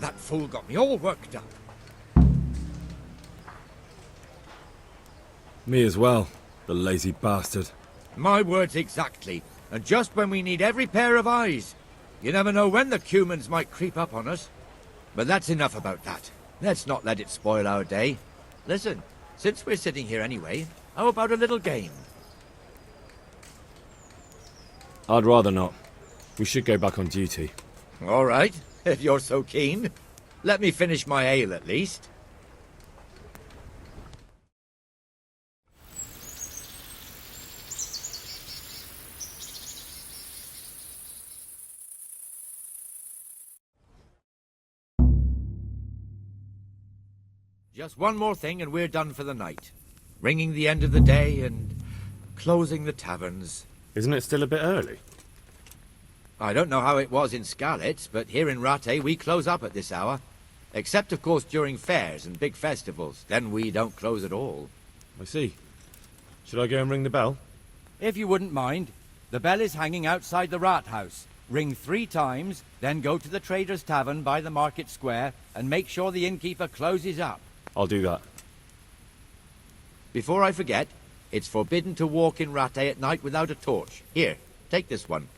That fool got me all worked up. Me as well, the lazy bastard. My words exactly. And just when we need every pair of eyes. You never know when the Cumans might creep up on us. But that's enough about that. Let's not let it spoil our day. Listen, since we're sitting here anyway, how about a little game? I'd rather not. We should go back on duty. All right, if you're so keen. Let me finish my ale at least. Just one more thing and we're done for the night. Ringing the end of the day and closing the taverns. Isn't it still a bit early? I don't know how it was in Skalitz, but here in Rattay we close up at this hour. Except, of course, during fairs and big festivals. Then we don't close at all. I see. Should I go and ring the bell? If you wouldn't mind. The bell is hanging outside the rat house. Ring 3 times, then go to the Trader's Tavern by the market square and make sure the innkeeper closes up. I'll do that. Before I forget, it's forbidden to walk in Rattay at night without a torch. Here, take this one.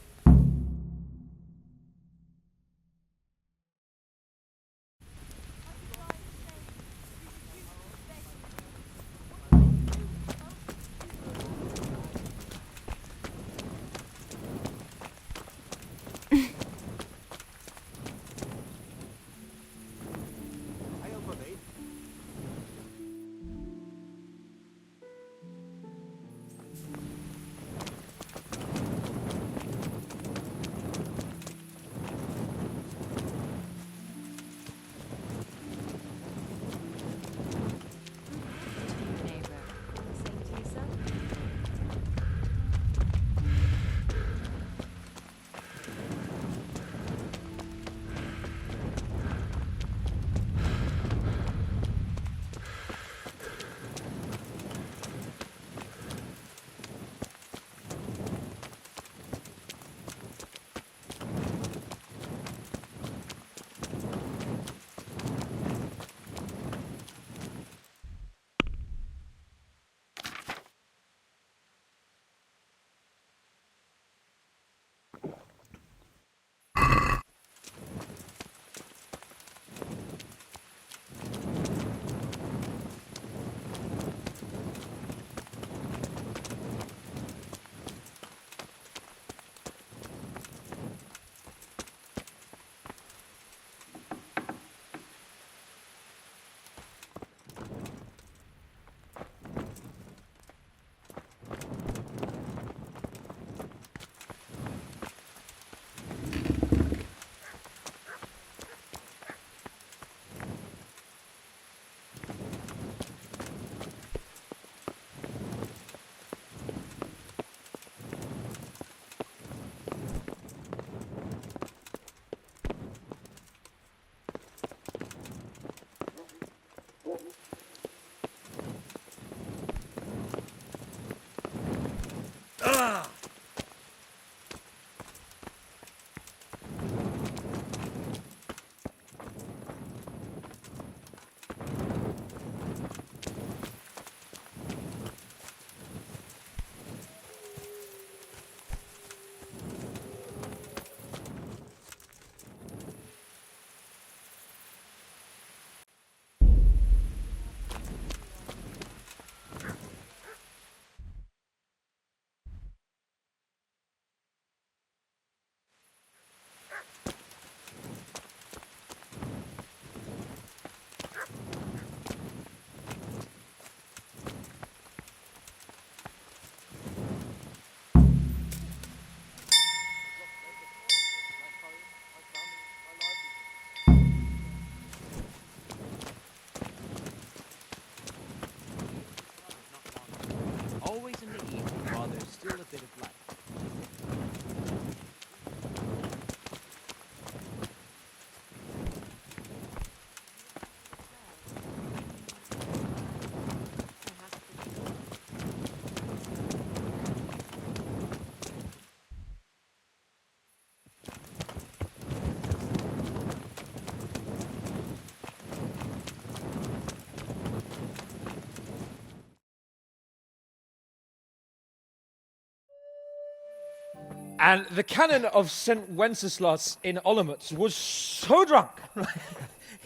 And the canon of St. Wenceslas in Olomouc was so drunk,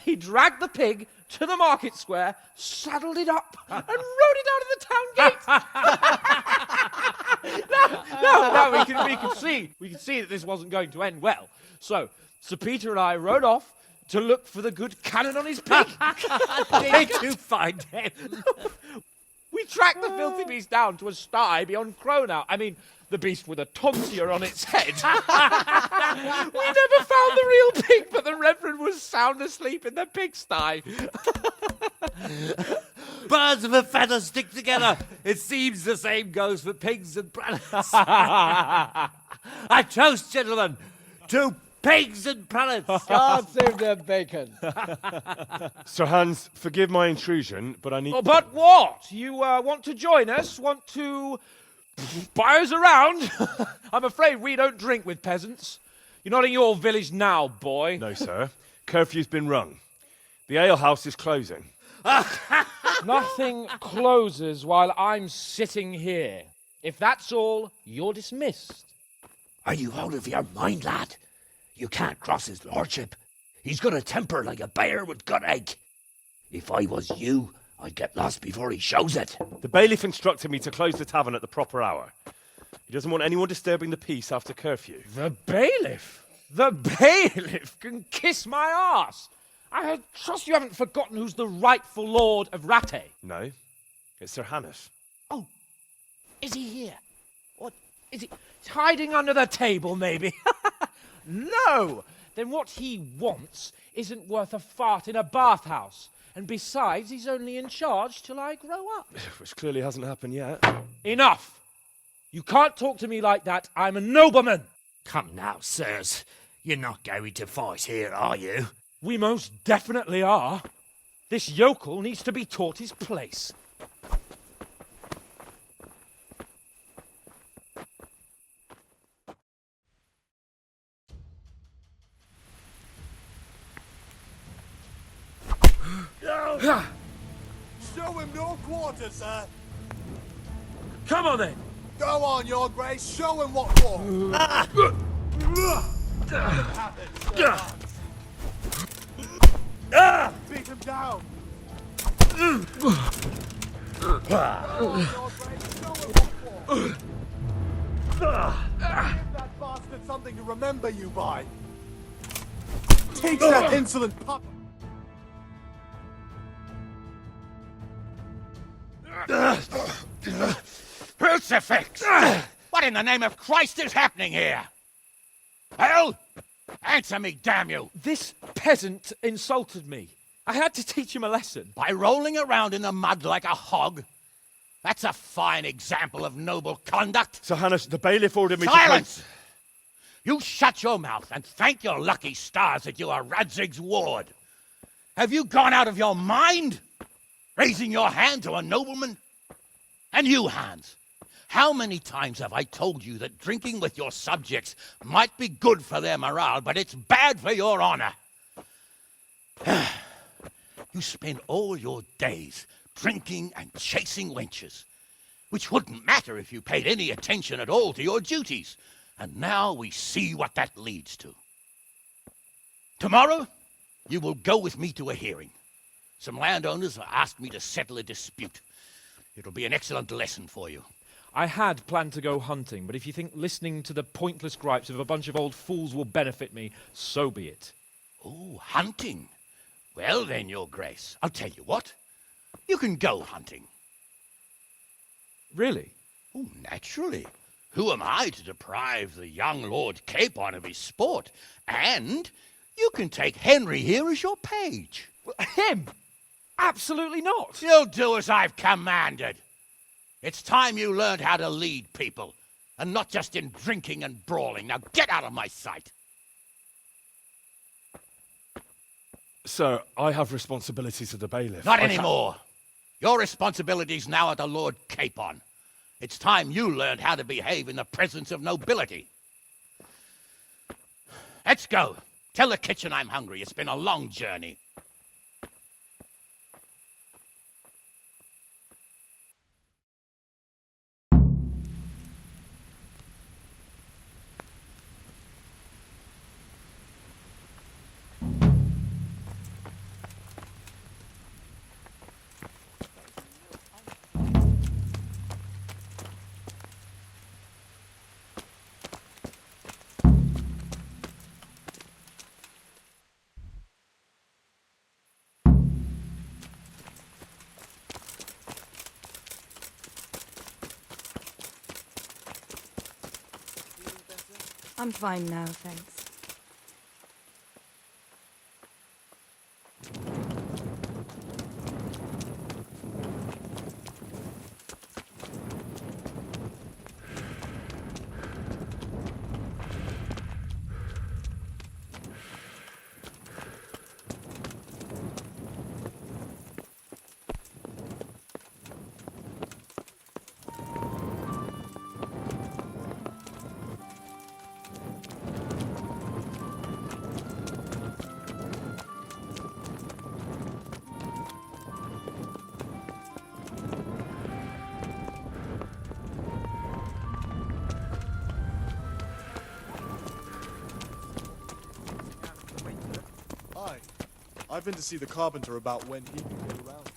he dragged the pig to the market square, saddled it up, and rode it out of the town gate. No, we could see that this wasn't going to end well. So, Sir Peter and I rode off to look for the good canon on his pig. Did you find him? We tracked the filthy beast down to a sty beyond Cronau. I mean, the beast with a tonsure on its head. We never found the real pig, but the Reverend was sound asleep in the pigsty. Birds of a feather stick together. It seems the same goes for pigs and prelates. I toast, gentlemen, to pigs and prelates. God save their bacon. Sir Hans, forgive my intrusion, but I need... Oh, but what? You want to join us? Want to buy us around? I'm afraid we don't drink with peasants. You're not in your village now, boy. No, sir. Curfew's been rung. The alehouse is closing. Nothing closes while I'm sitting here. If that's all, you're dismissed. Are you out of your mind, lad? You can't cross his lordship. He's got a temper like a bear with gut ache. If I was you, I'd get lost before he shows it. The bailiff instructed me to close the tavern at the proper hour. He doesn't want anyone disturbing the peace after curfew. The bailiff? The bailiff can kiss my arse. I trust you haven't forgotten who's the rightful lord of Rattay. No, it's Sir Hannes. Oh, is he here? What, is he he's hiding under the table, maybe? No! Then what he wants isn't worth a fart in a bathhouse. And besides, he's only in charge till I grow up. Which clearly hasn't happened yet. Enough! You can't talk to me like that. I'm a nobleman. Come now, sirs. You're not going to fight here, are you? We most definitely are. This yokel needs to be taught his place. Show him no quarter, sir. Come on then. Go on, Your Grace. Show him what for. Beat him down. Give that bastard something to remember you by. Teach that insolent pup. Crucifix! What in the name of Christ is happening here? Hell? Answer me, damn you! This peasant insulted me. I had to teach him a lesson. By rolling around in the mud like a hog? That's a fine example of noble conduct. Sir Hannes, the bailiff ordered me Silence! You shut your mouth and thank your lucky stars that you are Radzig's ward. Have you gone out of your mind? Raising your hand to a nobleman? And you, Hans, how many times have I told you that drinking with your subjects might be good for their morale, but it's bad for your honor? You spend all your days drinking and chasing wenches, which wouldn't matter if you paid any attention at all to your duties. And now we see what that leads to. Tomorrow, you will go with me to a hearing. Some landowners have asked me to settle a dispute. It'll be an excellent lesson for you. I had planned to go hunting, but if you think listening to the pointless gripes of a bunch of old fools will benefit me, so be it. Oh, hunting? Well then, Your Grace, I'll tell you what. You can go hunting. Really? Oh, naturally. Who am I to deprive the young Lord Capon of his sport? And you can take Henry here as your page. Him? Absolutely not. You'll do as I've commanded. It's time you learned how to lead people, and not just in drinking and brawling. Now get out of my sight. Sir, I have responsibilities to the bailiff. Not anymore. Your responsibilities now are the Lord Capon. It's time you learned how to behave in the presence of nobility. Let's go. Tell the kitchen I'm hungry. It's been a long journey. I'm fine now, thanks. I've been to see the carpenter about when he can get around.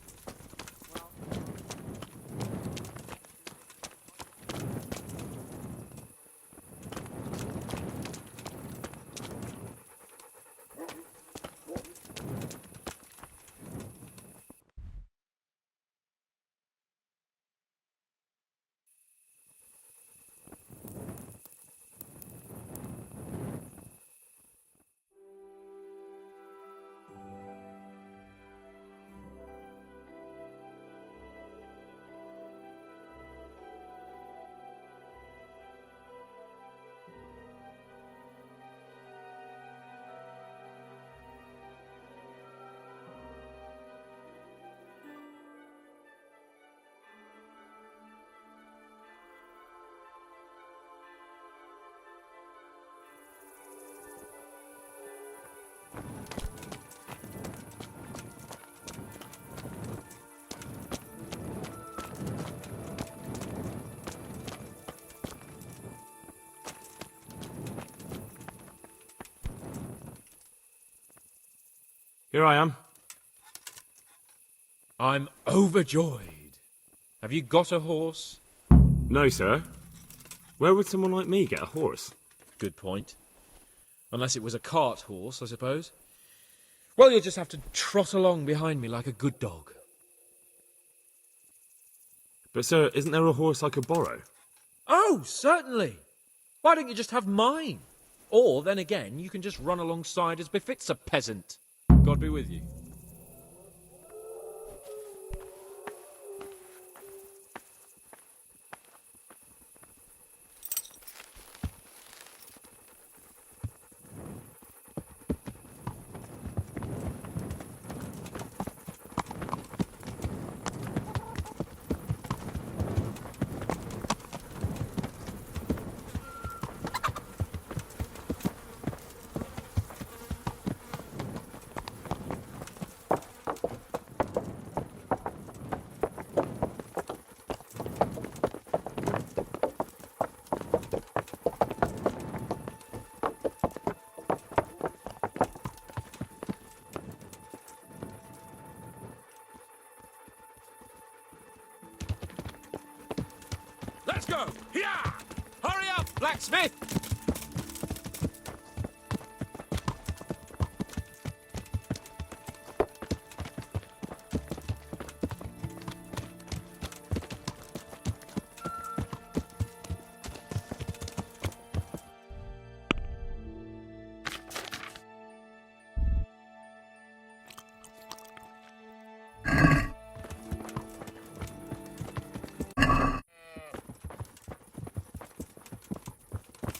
Here I am. I'm overjoyed. Have you got a horse? No, sir. Where would someone like me get a horse? Good point. Unless it was a cart horse, I suppose. Well, you'll just have to trot along behind me like a good dog. But, sir, isn't there a horse I could borrow? Oh, certainly. Why don't you just have mine? Or, then again, you can just run alongside as befits a peasant. God be with you. Let's go! Here! Hurry up, blacksmith!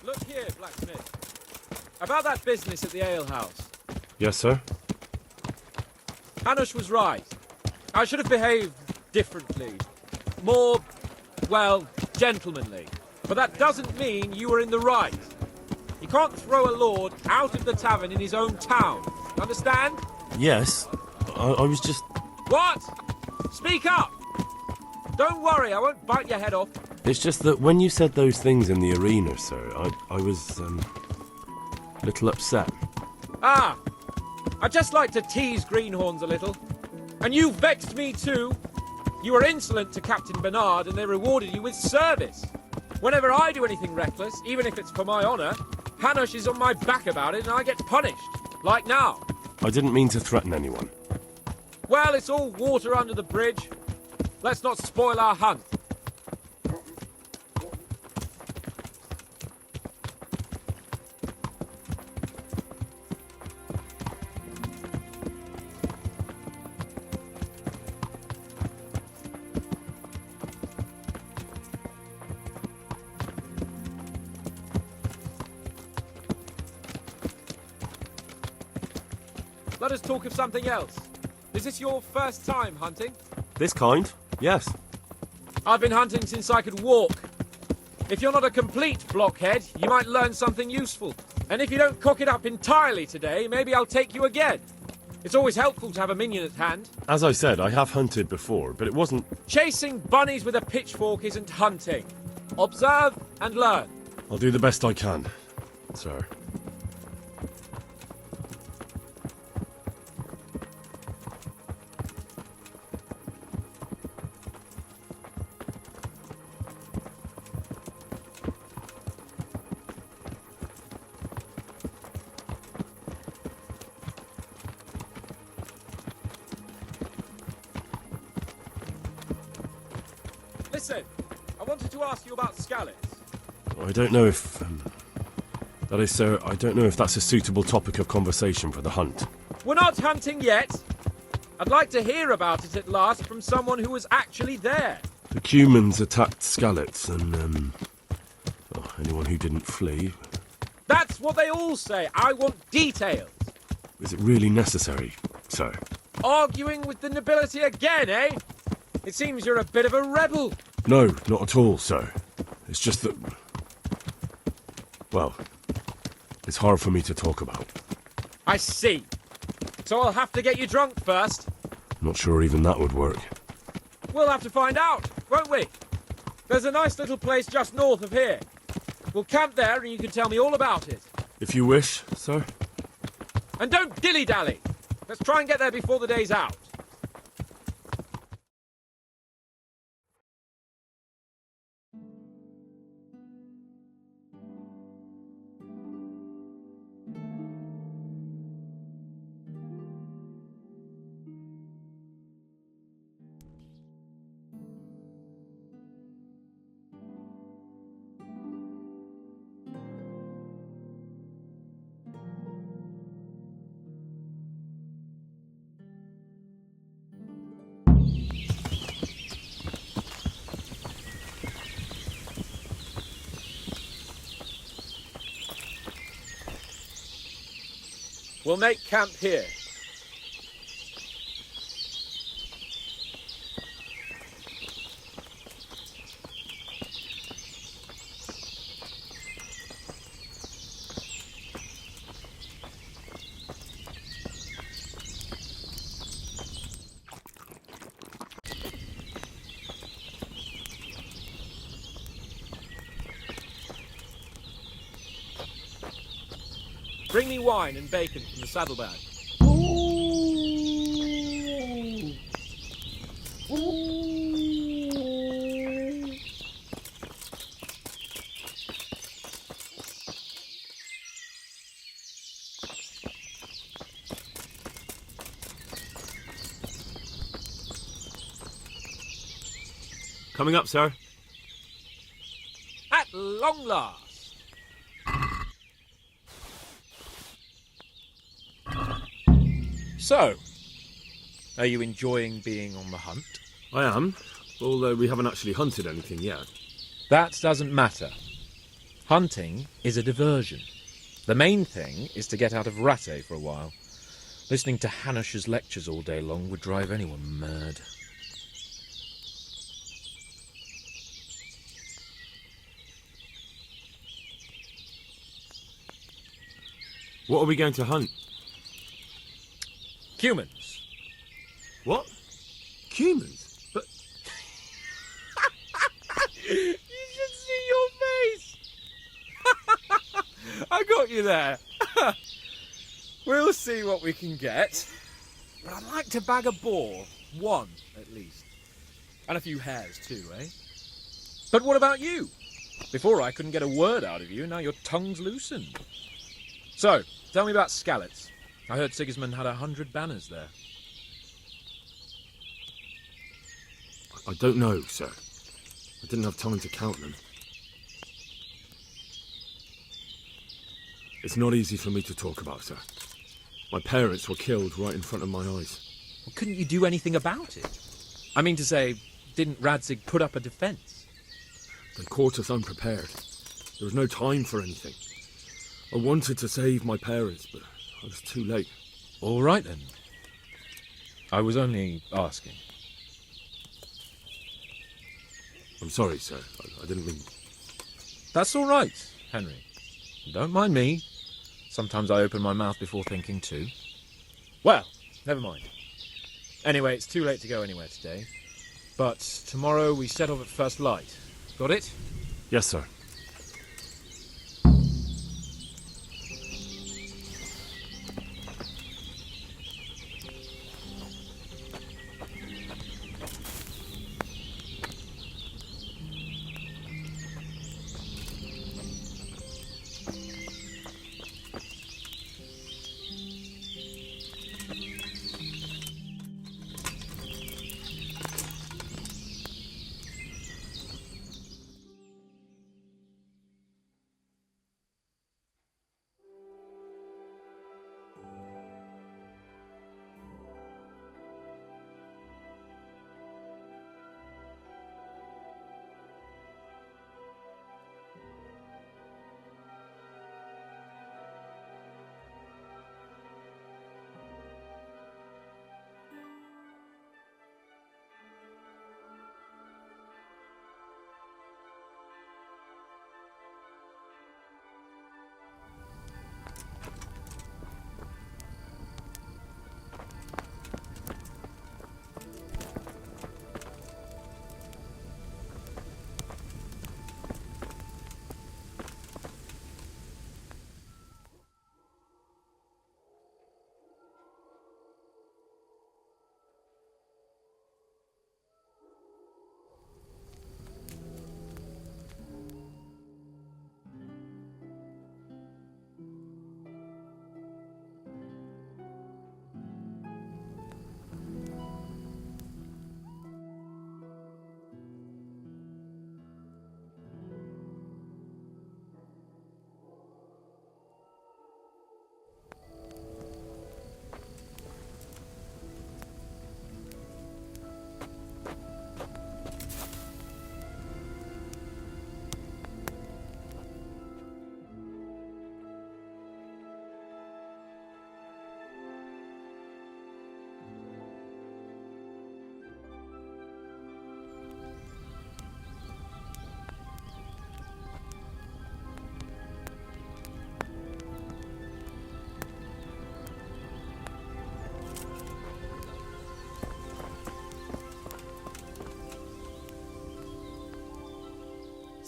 Look here, blacksmith. About that business at the alehouse. Yes, sir. Hanush was right. I should have behaved differently. More, well, gentlemanly. But that doesn't mean you were in the right. You can't throw a lord out of the tavern in his own town. Understand? Yes. I was just... What? Speak up! Don't worry, I won't bite your head off. It's just that when you said those things in the arena, sir, I was, a little upset. Ah! I just like to tease greenhorns a little. And you vexed me too. You were insolent to Captain Bernard and they rewarded you with service. Whenever I do anything reckless, even if it's for my honour, Hanush is on my back about it and I get punished. Like now. I didn't mean to threaten anyone. Well, it's all water under the bridge. Let's not spoil our hunt. Let us talk of something else. Is this your first time hunting? This kind? Yes. I've been hunting since I could walk. If you're not a complete blockhead, you might learn something useful. And if you don't cock it up entirely today, maybe I'll take you again. It's always helpful to have a minion at hand. As I said, I have hunted before, but it wasn't... Chasing bunnies with a pitchfork isn't hunting. Observe and learn. I'll do the best I can, sir. Listen, I wanted to ask you about Scallets. I don't know if... that is, sir, I don't know if that's a suitable topic of conversation for the hunt. We're not hunting yet. I'd like to hear about it at last from someone who was actually there. The Cumans attacked Scallets and, anyone who didn't flee. That's what they all say. I want details. Is it really necessary, sir? Arguing with the nobility again, eh? It seems you're a bit of a rebel. No, not at all, sir. It's just that... well, it's hard for me to talk about. I see. So I'll have to get you drunk first. Not sure even that would work. We'll have to find out, won't we? There's a nice little place just north of here. We'll camp there and you can tell me all about it. If you wish, sir. And don't dilly-dally. Let's try and get there before the day's out. We'll make camp here. Bring me wine and bacon from the saddlebag. Coming up, sir. At long last. So, are you enjoying being on the hunt? I am, although we haven't actually hunted anything yet. That doesn't matter. Hunting is a diversion. The main thing is to get out of Rattay for a while. Listening to Hanush's lectures all day long would drive anyone mad. What are we going to hunt? Cumans. What? Cumans? But... You should see your face! I got you there. We'll see what we can get. But I'd like to bag a boar. One, at least. And a few hares, too, eh? But what about you? Before I couldn't get a word out of you, now your tongue's loosened. So, tell me about Scallets. I heard Sigismund had 100 banners there. I don't know, sir. I didn't have time to count them. It's not easy for me to talk about, sir. My parents were killed right in front of my eyes. Well, couldn't you do anything about it? I mean to say, didn't Radzig put up a defence? They caught us unprepared. There was no time for anything. I wanted to save my parents, but I was too late. All right, then. I was only asking. I'm sorry, sir. I didn't mean... That's all right, Henry. Don't mind me. Sometimes I open my mouth before thinking too. Well, never mind. Anyway, it's too late to go anywhere today. But tomorrow we set off at first light. Got it? Yes, sir.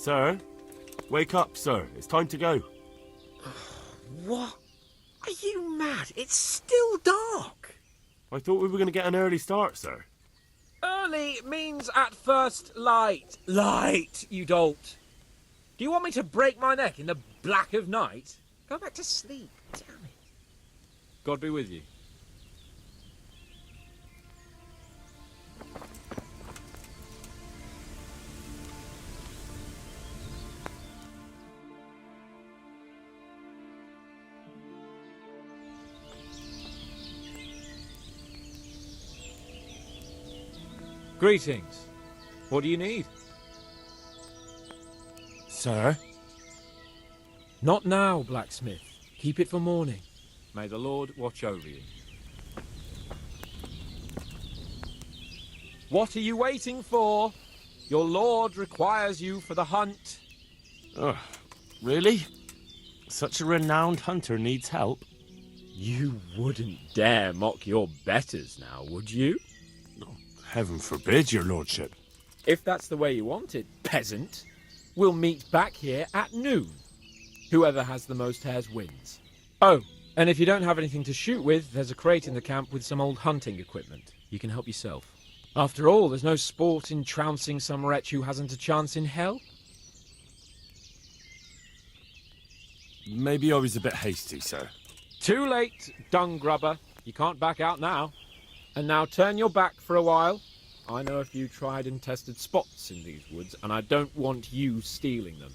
Sir? Wake up, sir. It's time to go. What? Are you mad? It's still dark. I thought we were going to get an early start, sir. Early means at first light. Light, you dolt. Do you want me to break my neck in the black of night? Go back to sleep. Damn it. God be with you. Greetings. What do you need? Sir? Not now, blacksmith. Keep it for morning. May the Lord watch over you. What are you waiting for? Your lord requires you for the hunt. Oh, really? Such a renowned hunter needs help? You wouldn't dare mock your betters now, would you? Heaven forbid, your lordship. If that's the way you want it, peasant, we'll meet back here at noon. Whoever has the most hares wins. Oh, and if you don't have anything to shoot with, there's a crate in the camp with some old hunting equipment. You can help yourself. After all, there's no sport in trouncing some wretch who hasn't a chance in hell. Maybe I was a bit hasty, sir. Too late, dung grubber. You can't back out now. And now turn your back for a while. I know a few tried and tested spots in these woods, and I don't want you stealing them.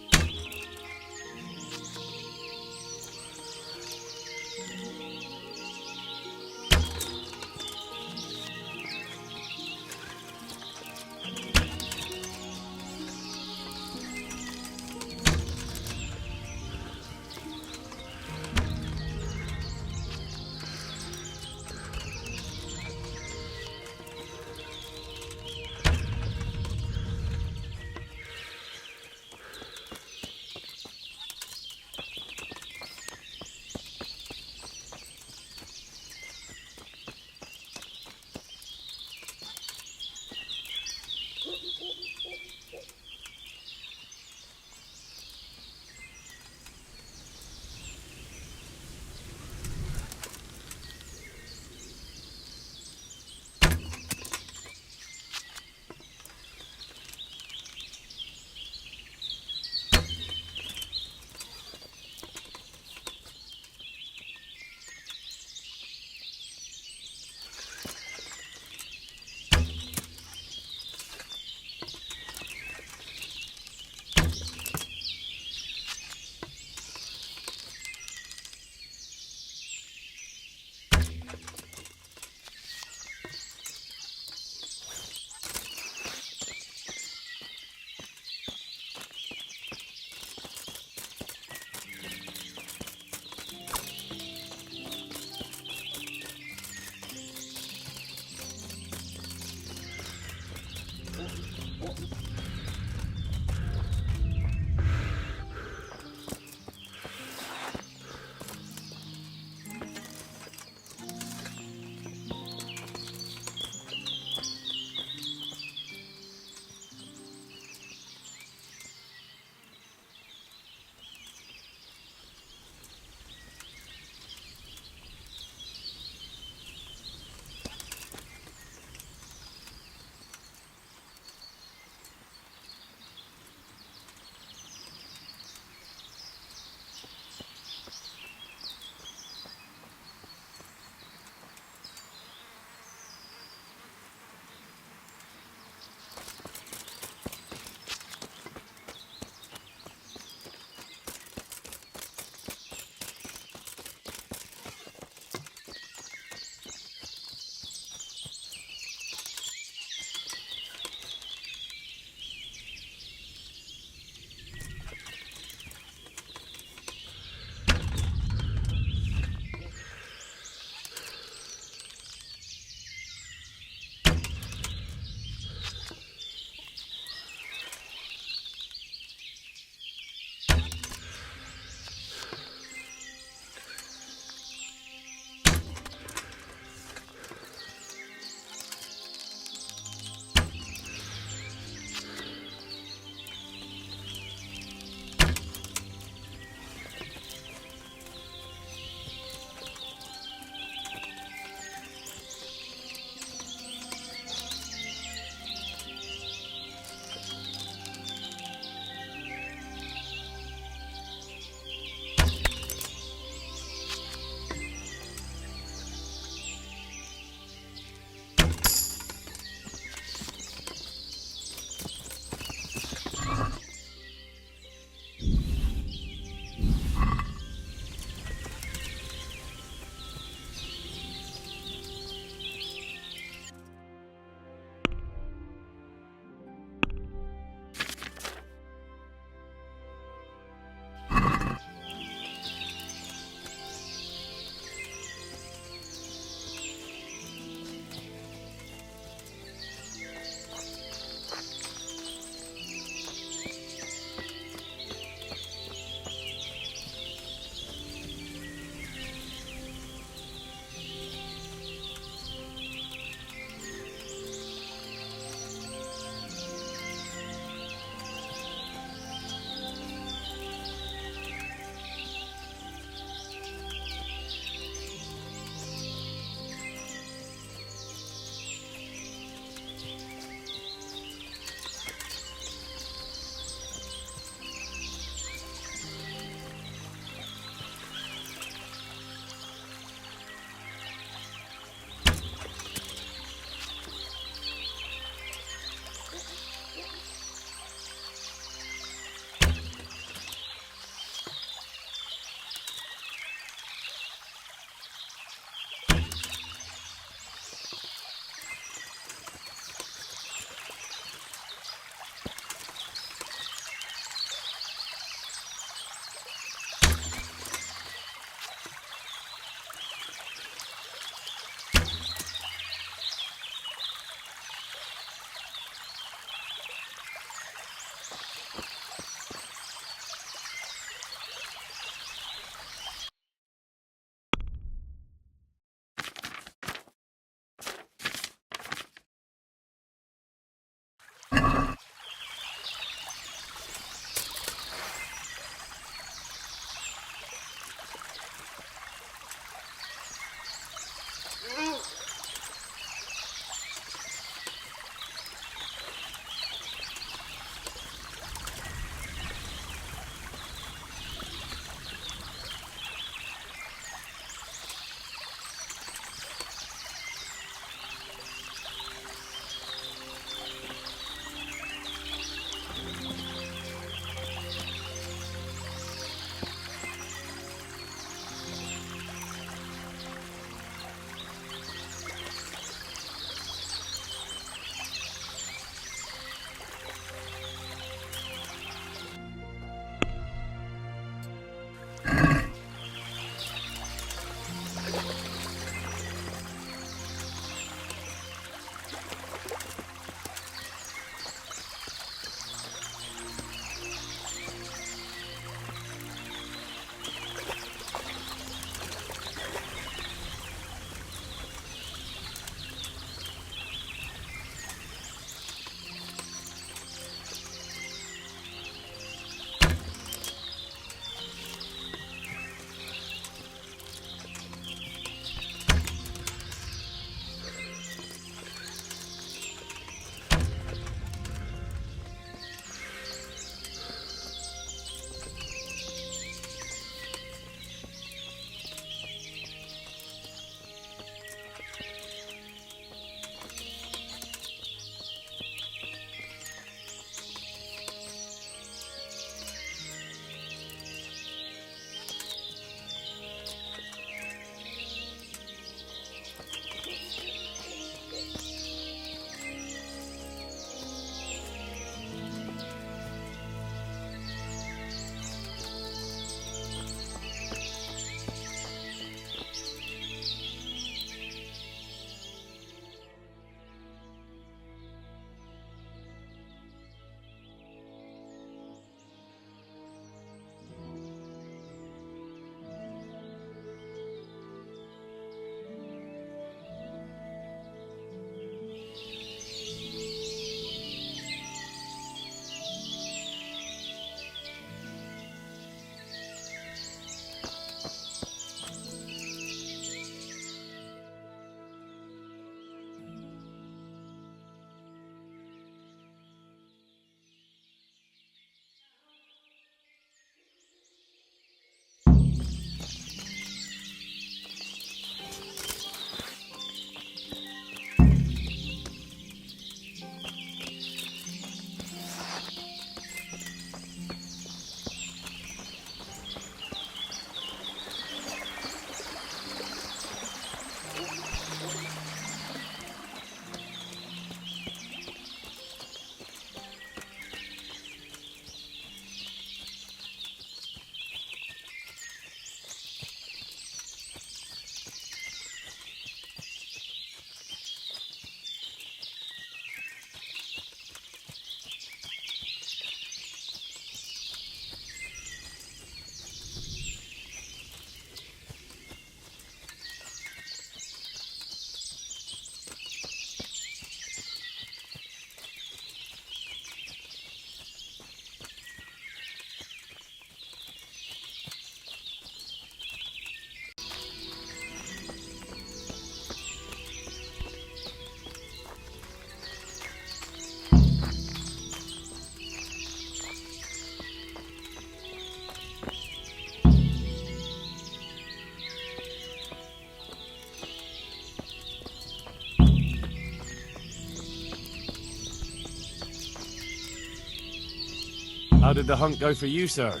How did the hunt go for you, sir?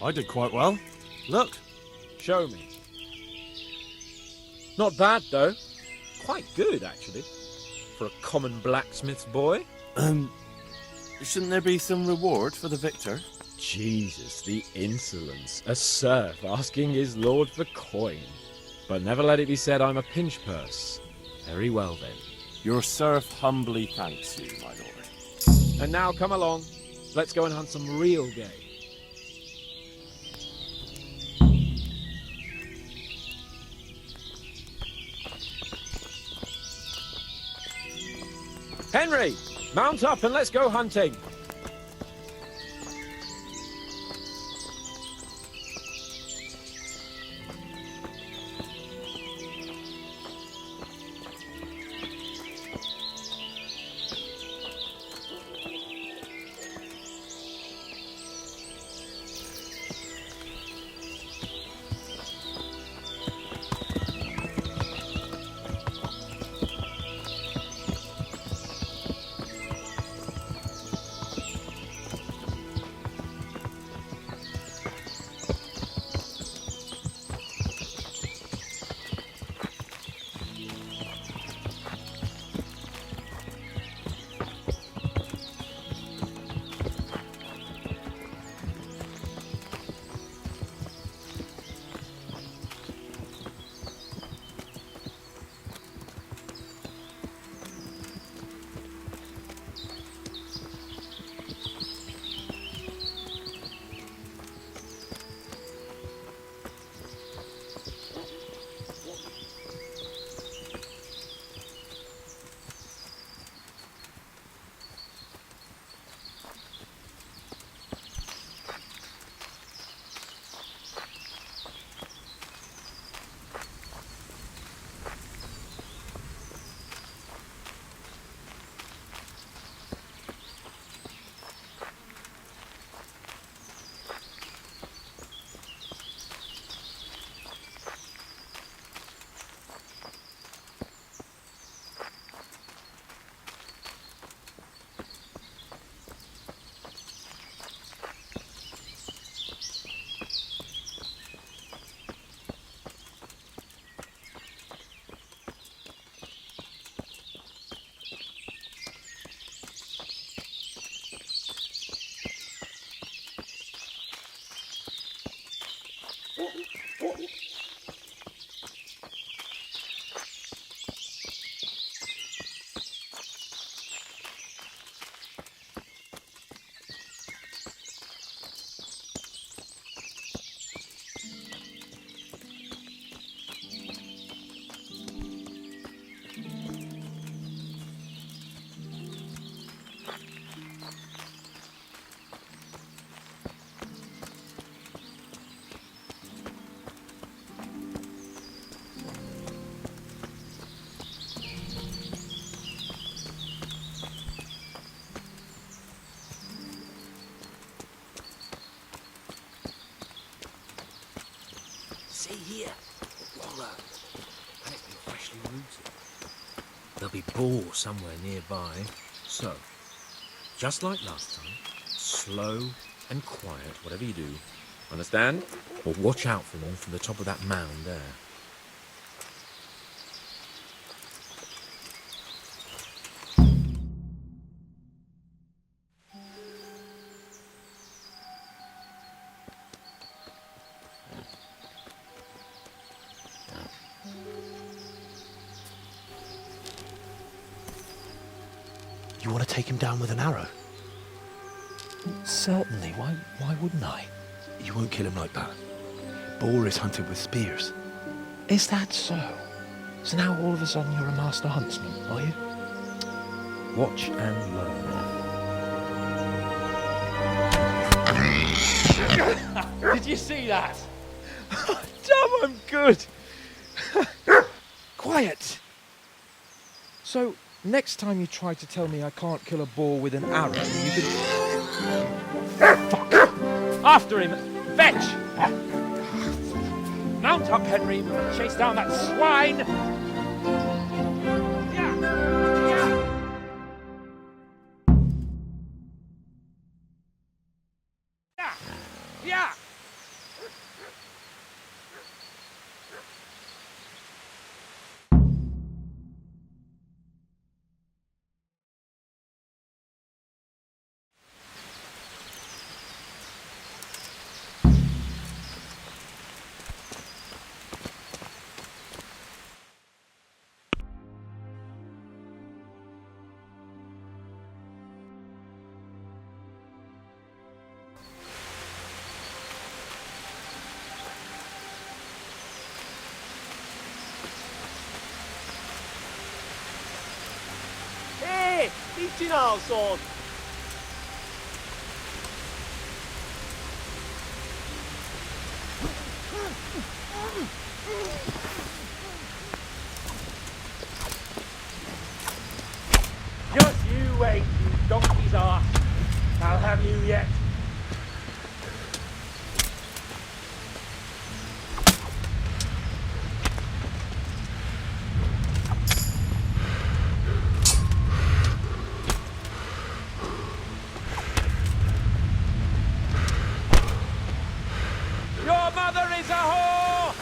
I did quite well. Look. Show me. Not bad, though. Quite good, actually. For a common blacksmith's boy. Shouldn't there be some reward for the victor? Jesus, the insolence. A serf asking his lord for coin. But never let it be said I'm a pinch purse. Very well, then. Your serf humbly thanks you, my lord. And now come along. Let's go and hunt some real game. Henry, mount up and let's go hunting. See here, wallow, and it's been freshly rooted. There'll be boar somewhere nearby. So, just like last time, slow and quiet, whatever you do. Understand? Or watch out for them from the top of that mound there. You want to take him down with an arrow? Certainly. Why wouldn't I? You won't kill him like that. Boar is hunted with spears. Is that so? So now all of a sudden you're a master huntsman, are you? Watch and learn. Did you see that? Damn, I'm good. Quiet. So, next time you try to tell me I can't kill a boar with an arrow, you could... Fuck! After him! Fetch! Mount up, Henry. We'll chase down that swine! Eating our sword. Just you wait, you donkey's arse. I'll have you yet. Your mother is a whore!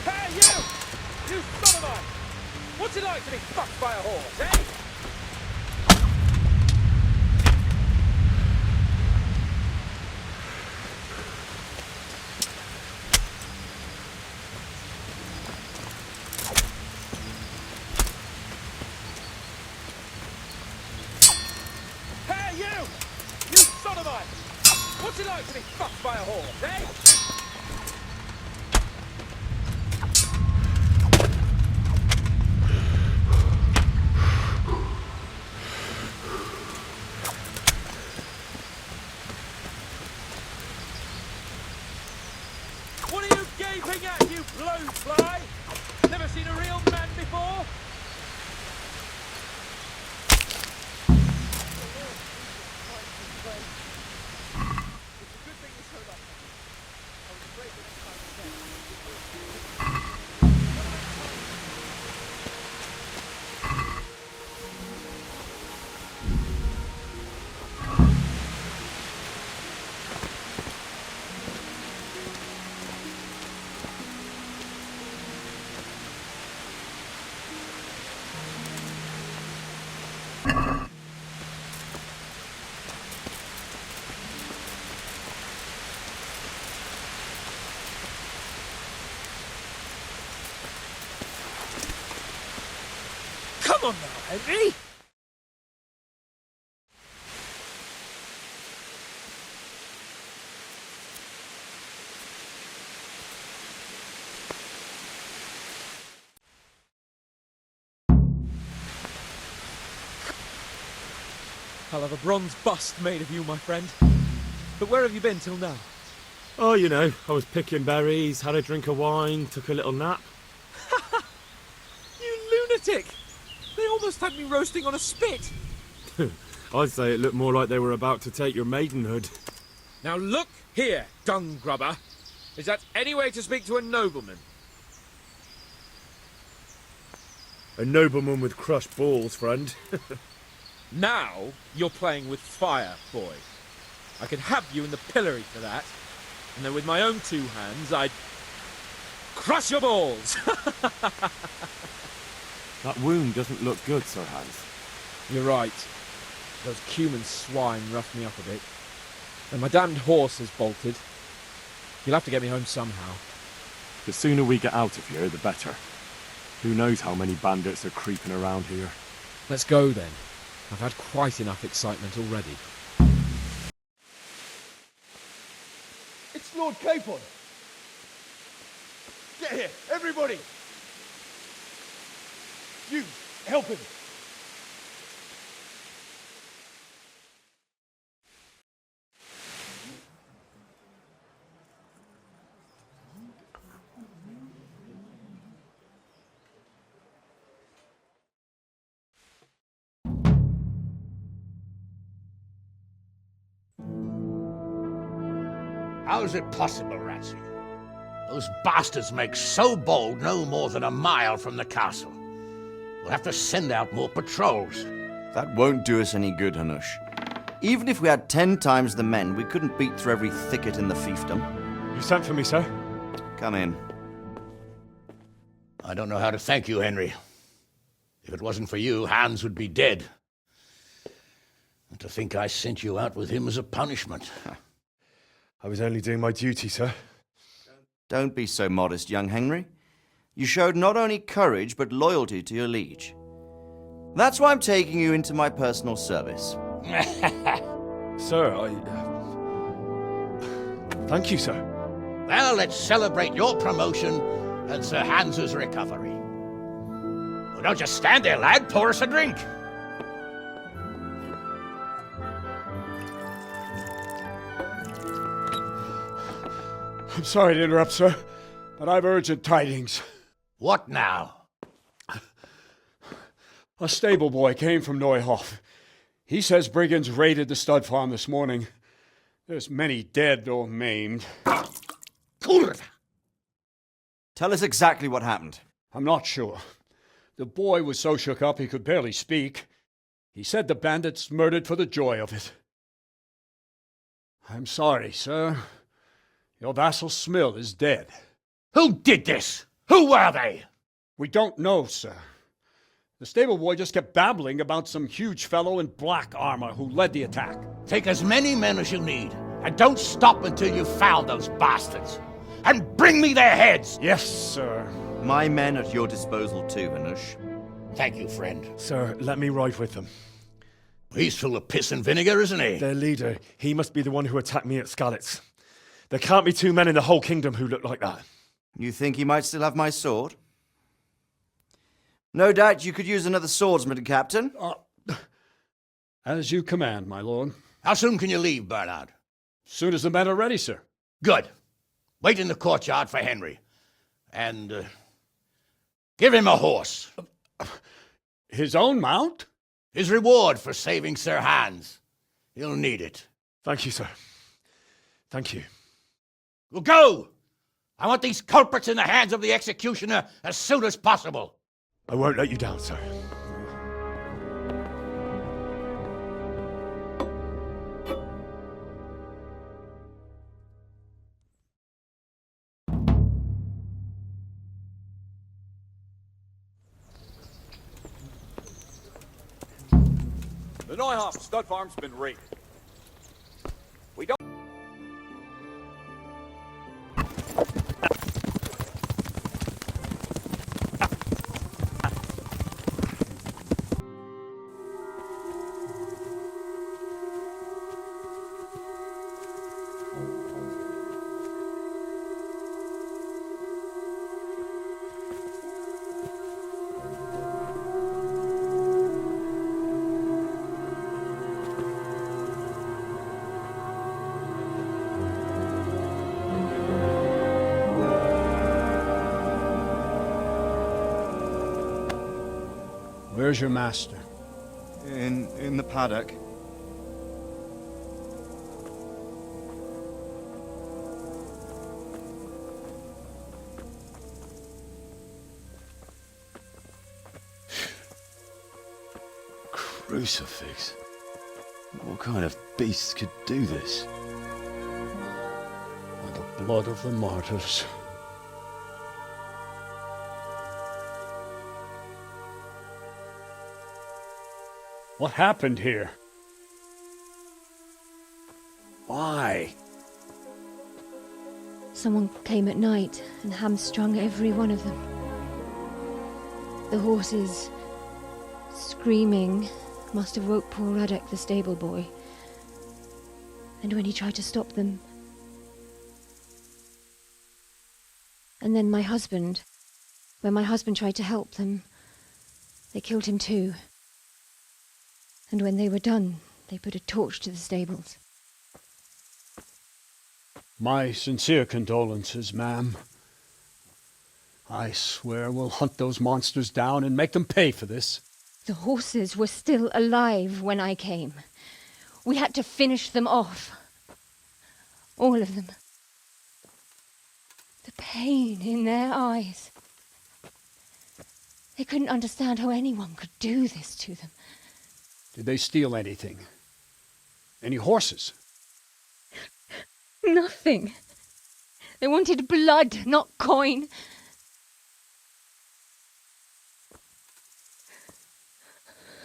Hey, you! You son of a... What's it like to be fucked by a horse, eh? Hey, you! You son of a... What's it like to be fucked by a horse, eh? What are you gaping at, you blowfly? Never seen a real man before? Come on now, Henry! I'll have a bronze bust made of you, my friend. But where have you been till now? Oh, you know, I was picking berries, had a drink of wine, took a little nap. You lunatic! They almost had me roasting on a spit! I'd say it looked more like they were about to take your maidenhood. Now look here, dung grubber. Is that any way to speak to a nobleman? A nobleman with crushed balls, friend. Now you're playing with fire, boy. I could have you in the pillory for that. And then with my own two hands, I'd crush your balls! That wound doesn't look good, Sir Hans. You're right. Those Cuman swine roughed me up a bit. And my damned horse has bolted. You'll have to get me home somehow. The sooner we get out of here, the better. Who knows how many bandits are creeping around here. Let's go then. I've had quite enough excitement already. It's Lord Capon. Get here, everybody. You, help him. How is it possible, Ratsy? Those bastards make so bold no more than a mile from the castle. We'll have to send out more patrols. That won't do us any good, Hanush. Even if we had 10 times the men, we couldn't beat through every thicket in the fiefdom. You sent for me, sir? Come in. I don't know how to thank you, Henry. If it wasn't for you, Hans would be dead. And to think I sent you out with him as a punishment. I was only doing my duty, sir. Don't be so modest, young Henry. You showed not only courage, but loyalty to your liege. That's why I'm taking you into my personal service. Sir, thank you, sir. Well, let's celebrate your promotion and Sir Hans's recovery. Well, don't just stand there, lad. Pour us a drink. I'm sorry to interrupt, sir, but I've urgent tidings. What now? A stable boy came from Neuhof. He says brigands raided the stud farm this morning. There's many dead or maimed. Tell us exactly what happened. I'm not sure. The boy was so shook up he could barely speak. He said the bandits murdered for the joy of it. I'm sorry, sir. Your vassal Smill is dead. Who did this? Who were they? We don't know, sir. The stable boy just kept babbling about some huge fellow in black armor who led the attack. Take as many men as you need, and don't stop until you've found those bastards. And bring me their heads! Yes, sir. My men at your disposal too, Hanush. Thank you, friend. Sir, let me ride with them. He's full of piss and vinegar, isn't he? Their leader, he must be the one who attacked me at Skalitz. There can't be two men in the whole kingdom who look like that. You think he might still have my sword? No doubt you could use another swordsman, Captain. As you command, my lord. How soon can you leave, Bernard? Soon as the men are ready, sir. Good. Wait in the courtyard for Henry. And give him a horse. His own mount? His reward for saving Sir Hans. He'll need it. Thank you, sir. Thank you. Well, go! I want these culprits in the hands of the executioner as soon as possible. I won't let you down, sir. The Neuhof stud farm's been raided. We don't... Where's your master? In the paddock. Crucifix? What kind of beast could do this? By the blood of the martyrs. What happened here? Why? Someone came at night and hamstrung every one of them. The horses, screaming, must have woke poor Radek, the stable boy. And when he tried to stop them... And then my husband, when my husband tried to help them, they killed him too. And when they were done, they put a torch to the stables. My sincere condolences, ma'am. I swear we'll hunt those monsters down and make them pay for this. The horses were still alive when I came. We had to finish them off. All of them. The pain in their eyes. They couldn't understand how anyone could do this to them. Did they steal anything? Any horses? Nothing. They wanted blood, not coin.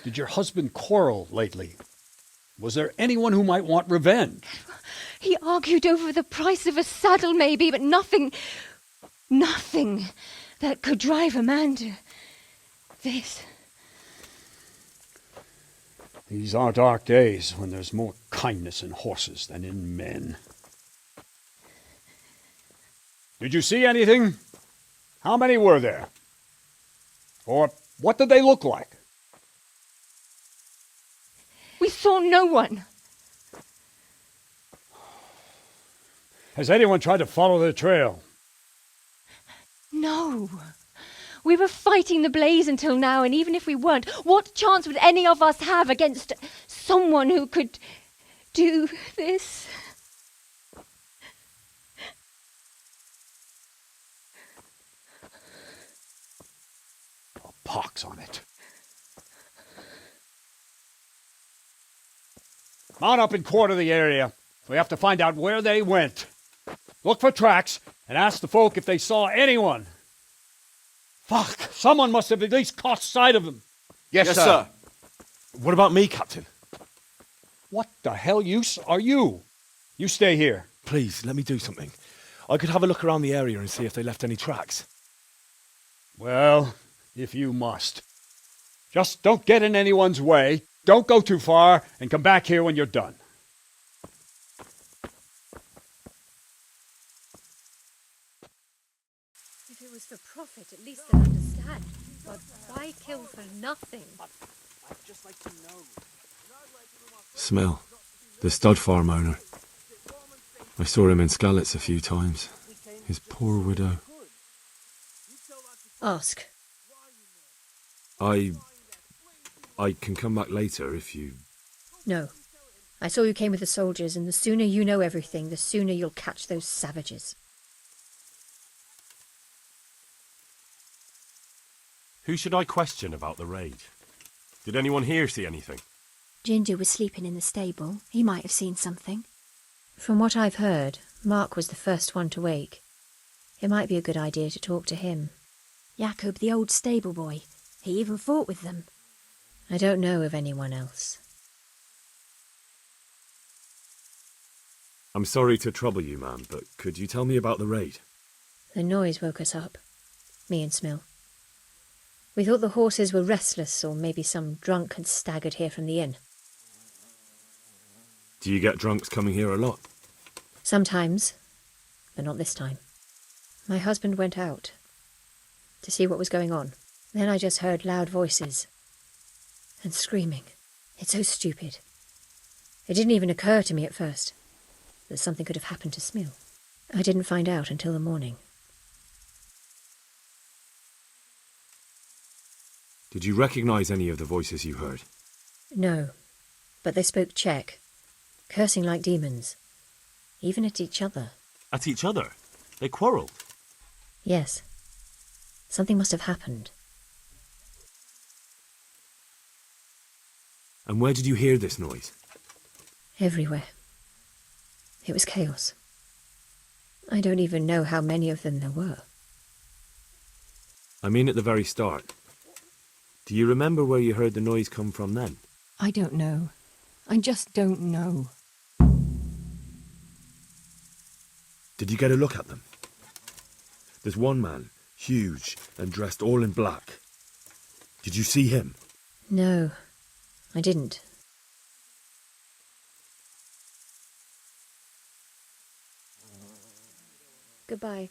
Did your husband quarrel lately? Was there anyone who might want revenge? He argued over the price of a saddle, maybe, but nothing. Nothing. that could drive a man to this. These are dark days when there's more kindness in horses than in men. Did you see anything? How many were there? Or what did they look like? We saw no one. Has anyone tried to follow the trail? No. We were fighting the blaze until now, and even if we weren't, what chance would any of us have against someone who could do this? A pox on it. Mount up and quarter the area. We have to find out where they went. Look for tracks and ask the folk if they saw anyone. Fuck! Someone must have at least caught sight of them. Yes, sir. What about me, Captain? What the hell use are you? You stay here. Please, let me do something. I could have a look around the area and see if they left any tracks. Well, if you must. Just don't get in anyone's way, don't go too far, and come back here when you're done. If it was for profit, at least they'll understand. But why kill for nothing? I'd just like to know. Smell. The stud farm owner. I saw him in Skalitz a few times. His poor widow. Ask. I can come back later if you... No. I saw you came with the soldiers, and the sooner you know everything, the sooner you'll catch those savages. Who should I question about the raid? Did anyone here see anything? Ginger was sleeping in the stable. He might have seen something. From what I've heard, Mark was the first one to wake. It might be a good idea to talk to him. Jacob, the old stable boy. He even fought with them. I don't know of anyone else. I'm sorry to trouble you, ma'am, but could you tell me about the raid? The noise woke us up. Me and Smill. We thought the horses were restless, or maybe some drunk had staggered here from the inn. Do you get drunks coming here a lot? Sometimes, but not this time. My husband went out to see what was going on. Then I just heard loud voices and screaming. It's so stupid. It didn't even occur to me at first that something could have happened to Smill. I didn't find out until the morning. Did you recognize any of the voices you heard? No, but they spoke Czech, cursing like demons, even at each other. At each other? They quarrelled? Yes. Something must have happened. And where did you hear this noise? Everywhere. It was chaos. I don't even know how many of them there were. I mean at the very start. Do you remember where you heard the noise come from then? I don't know. I just don't know. Did you get a look at them? There's one man, huge and dressed all in black. Did you see him? No, I didn't. Goodbye.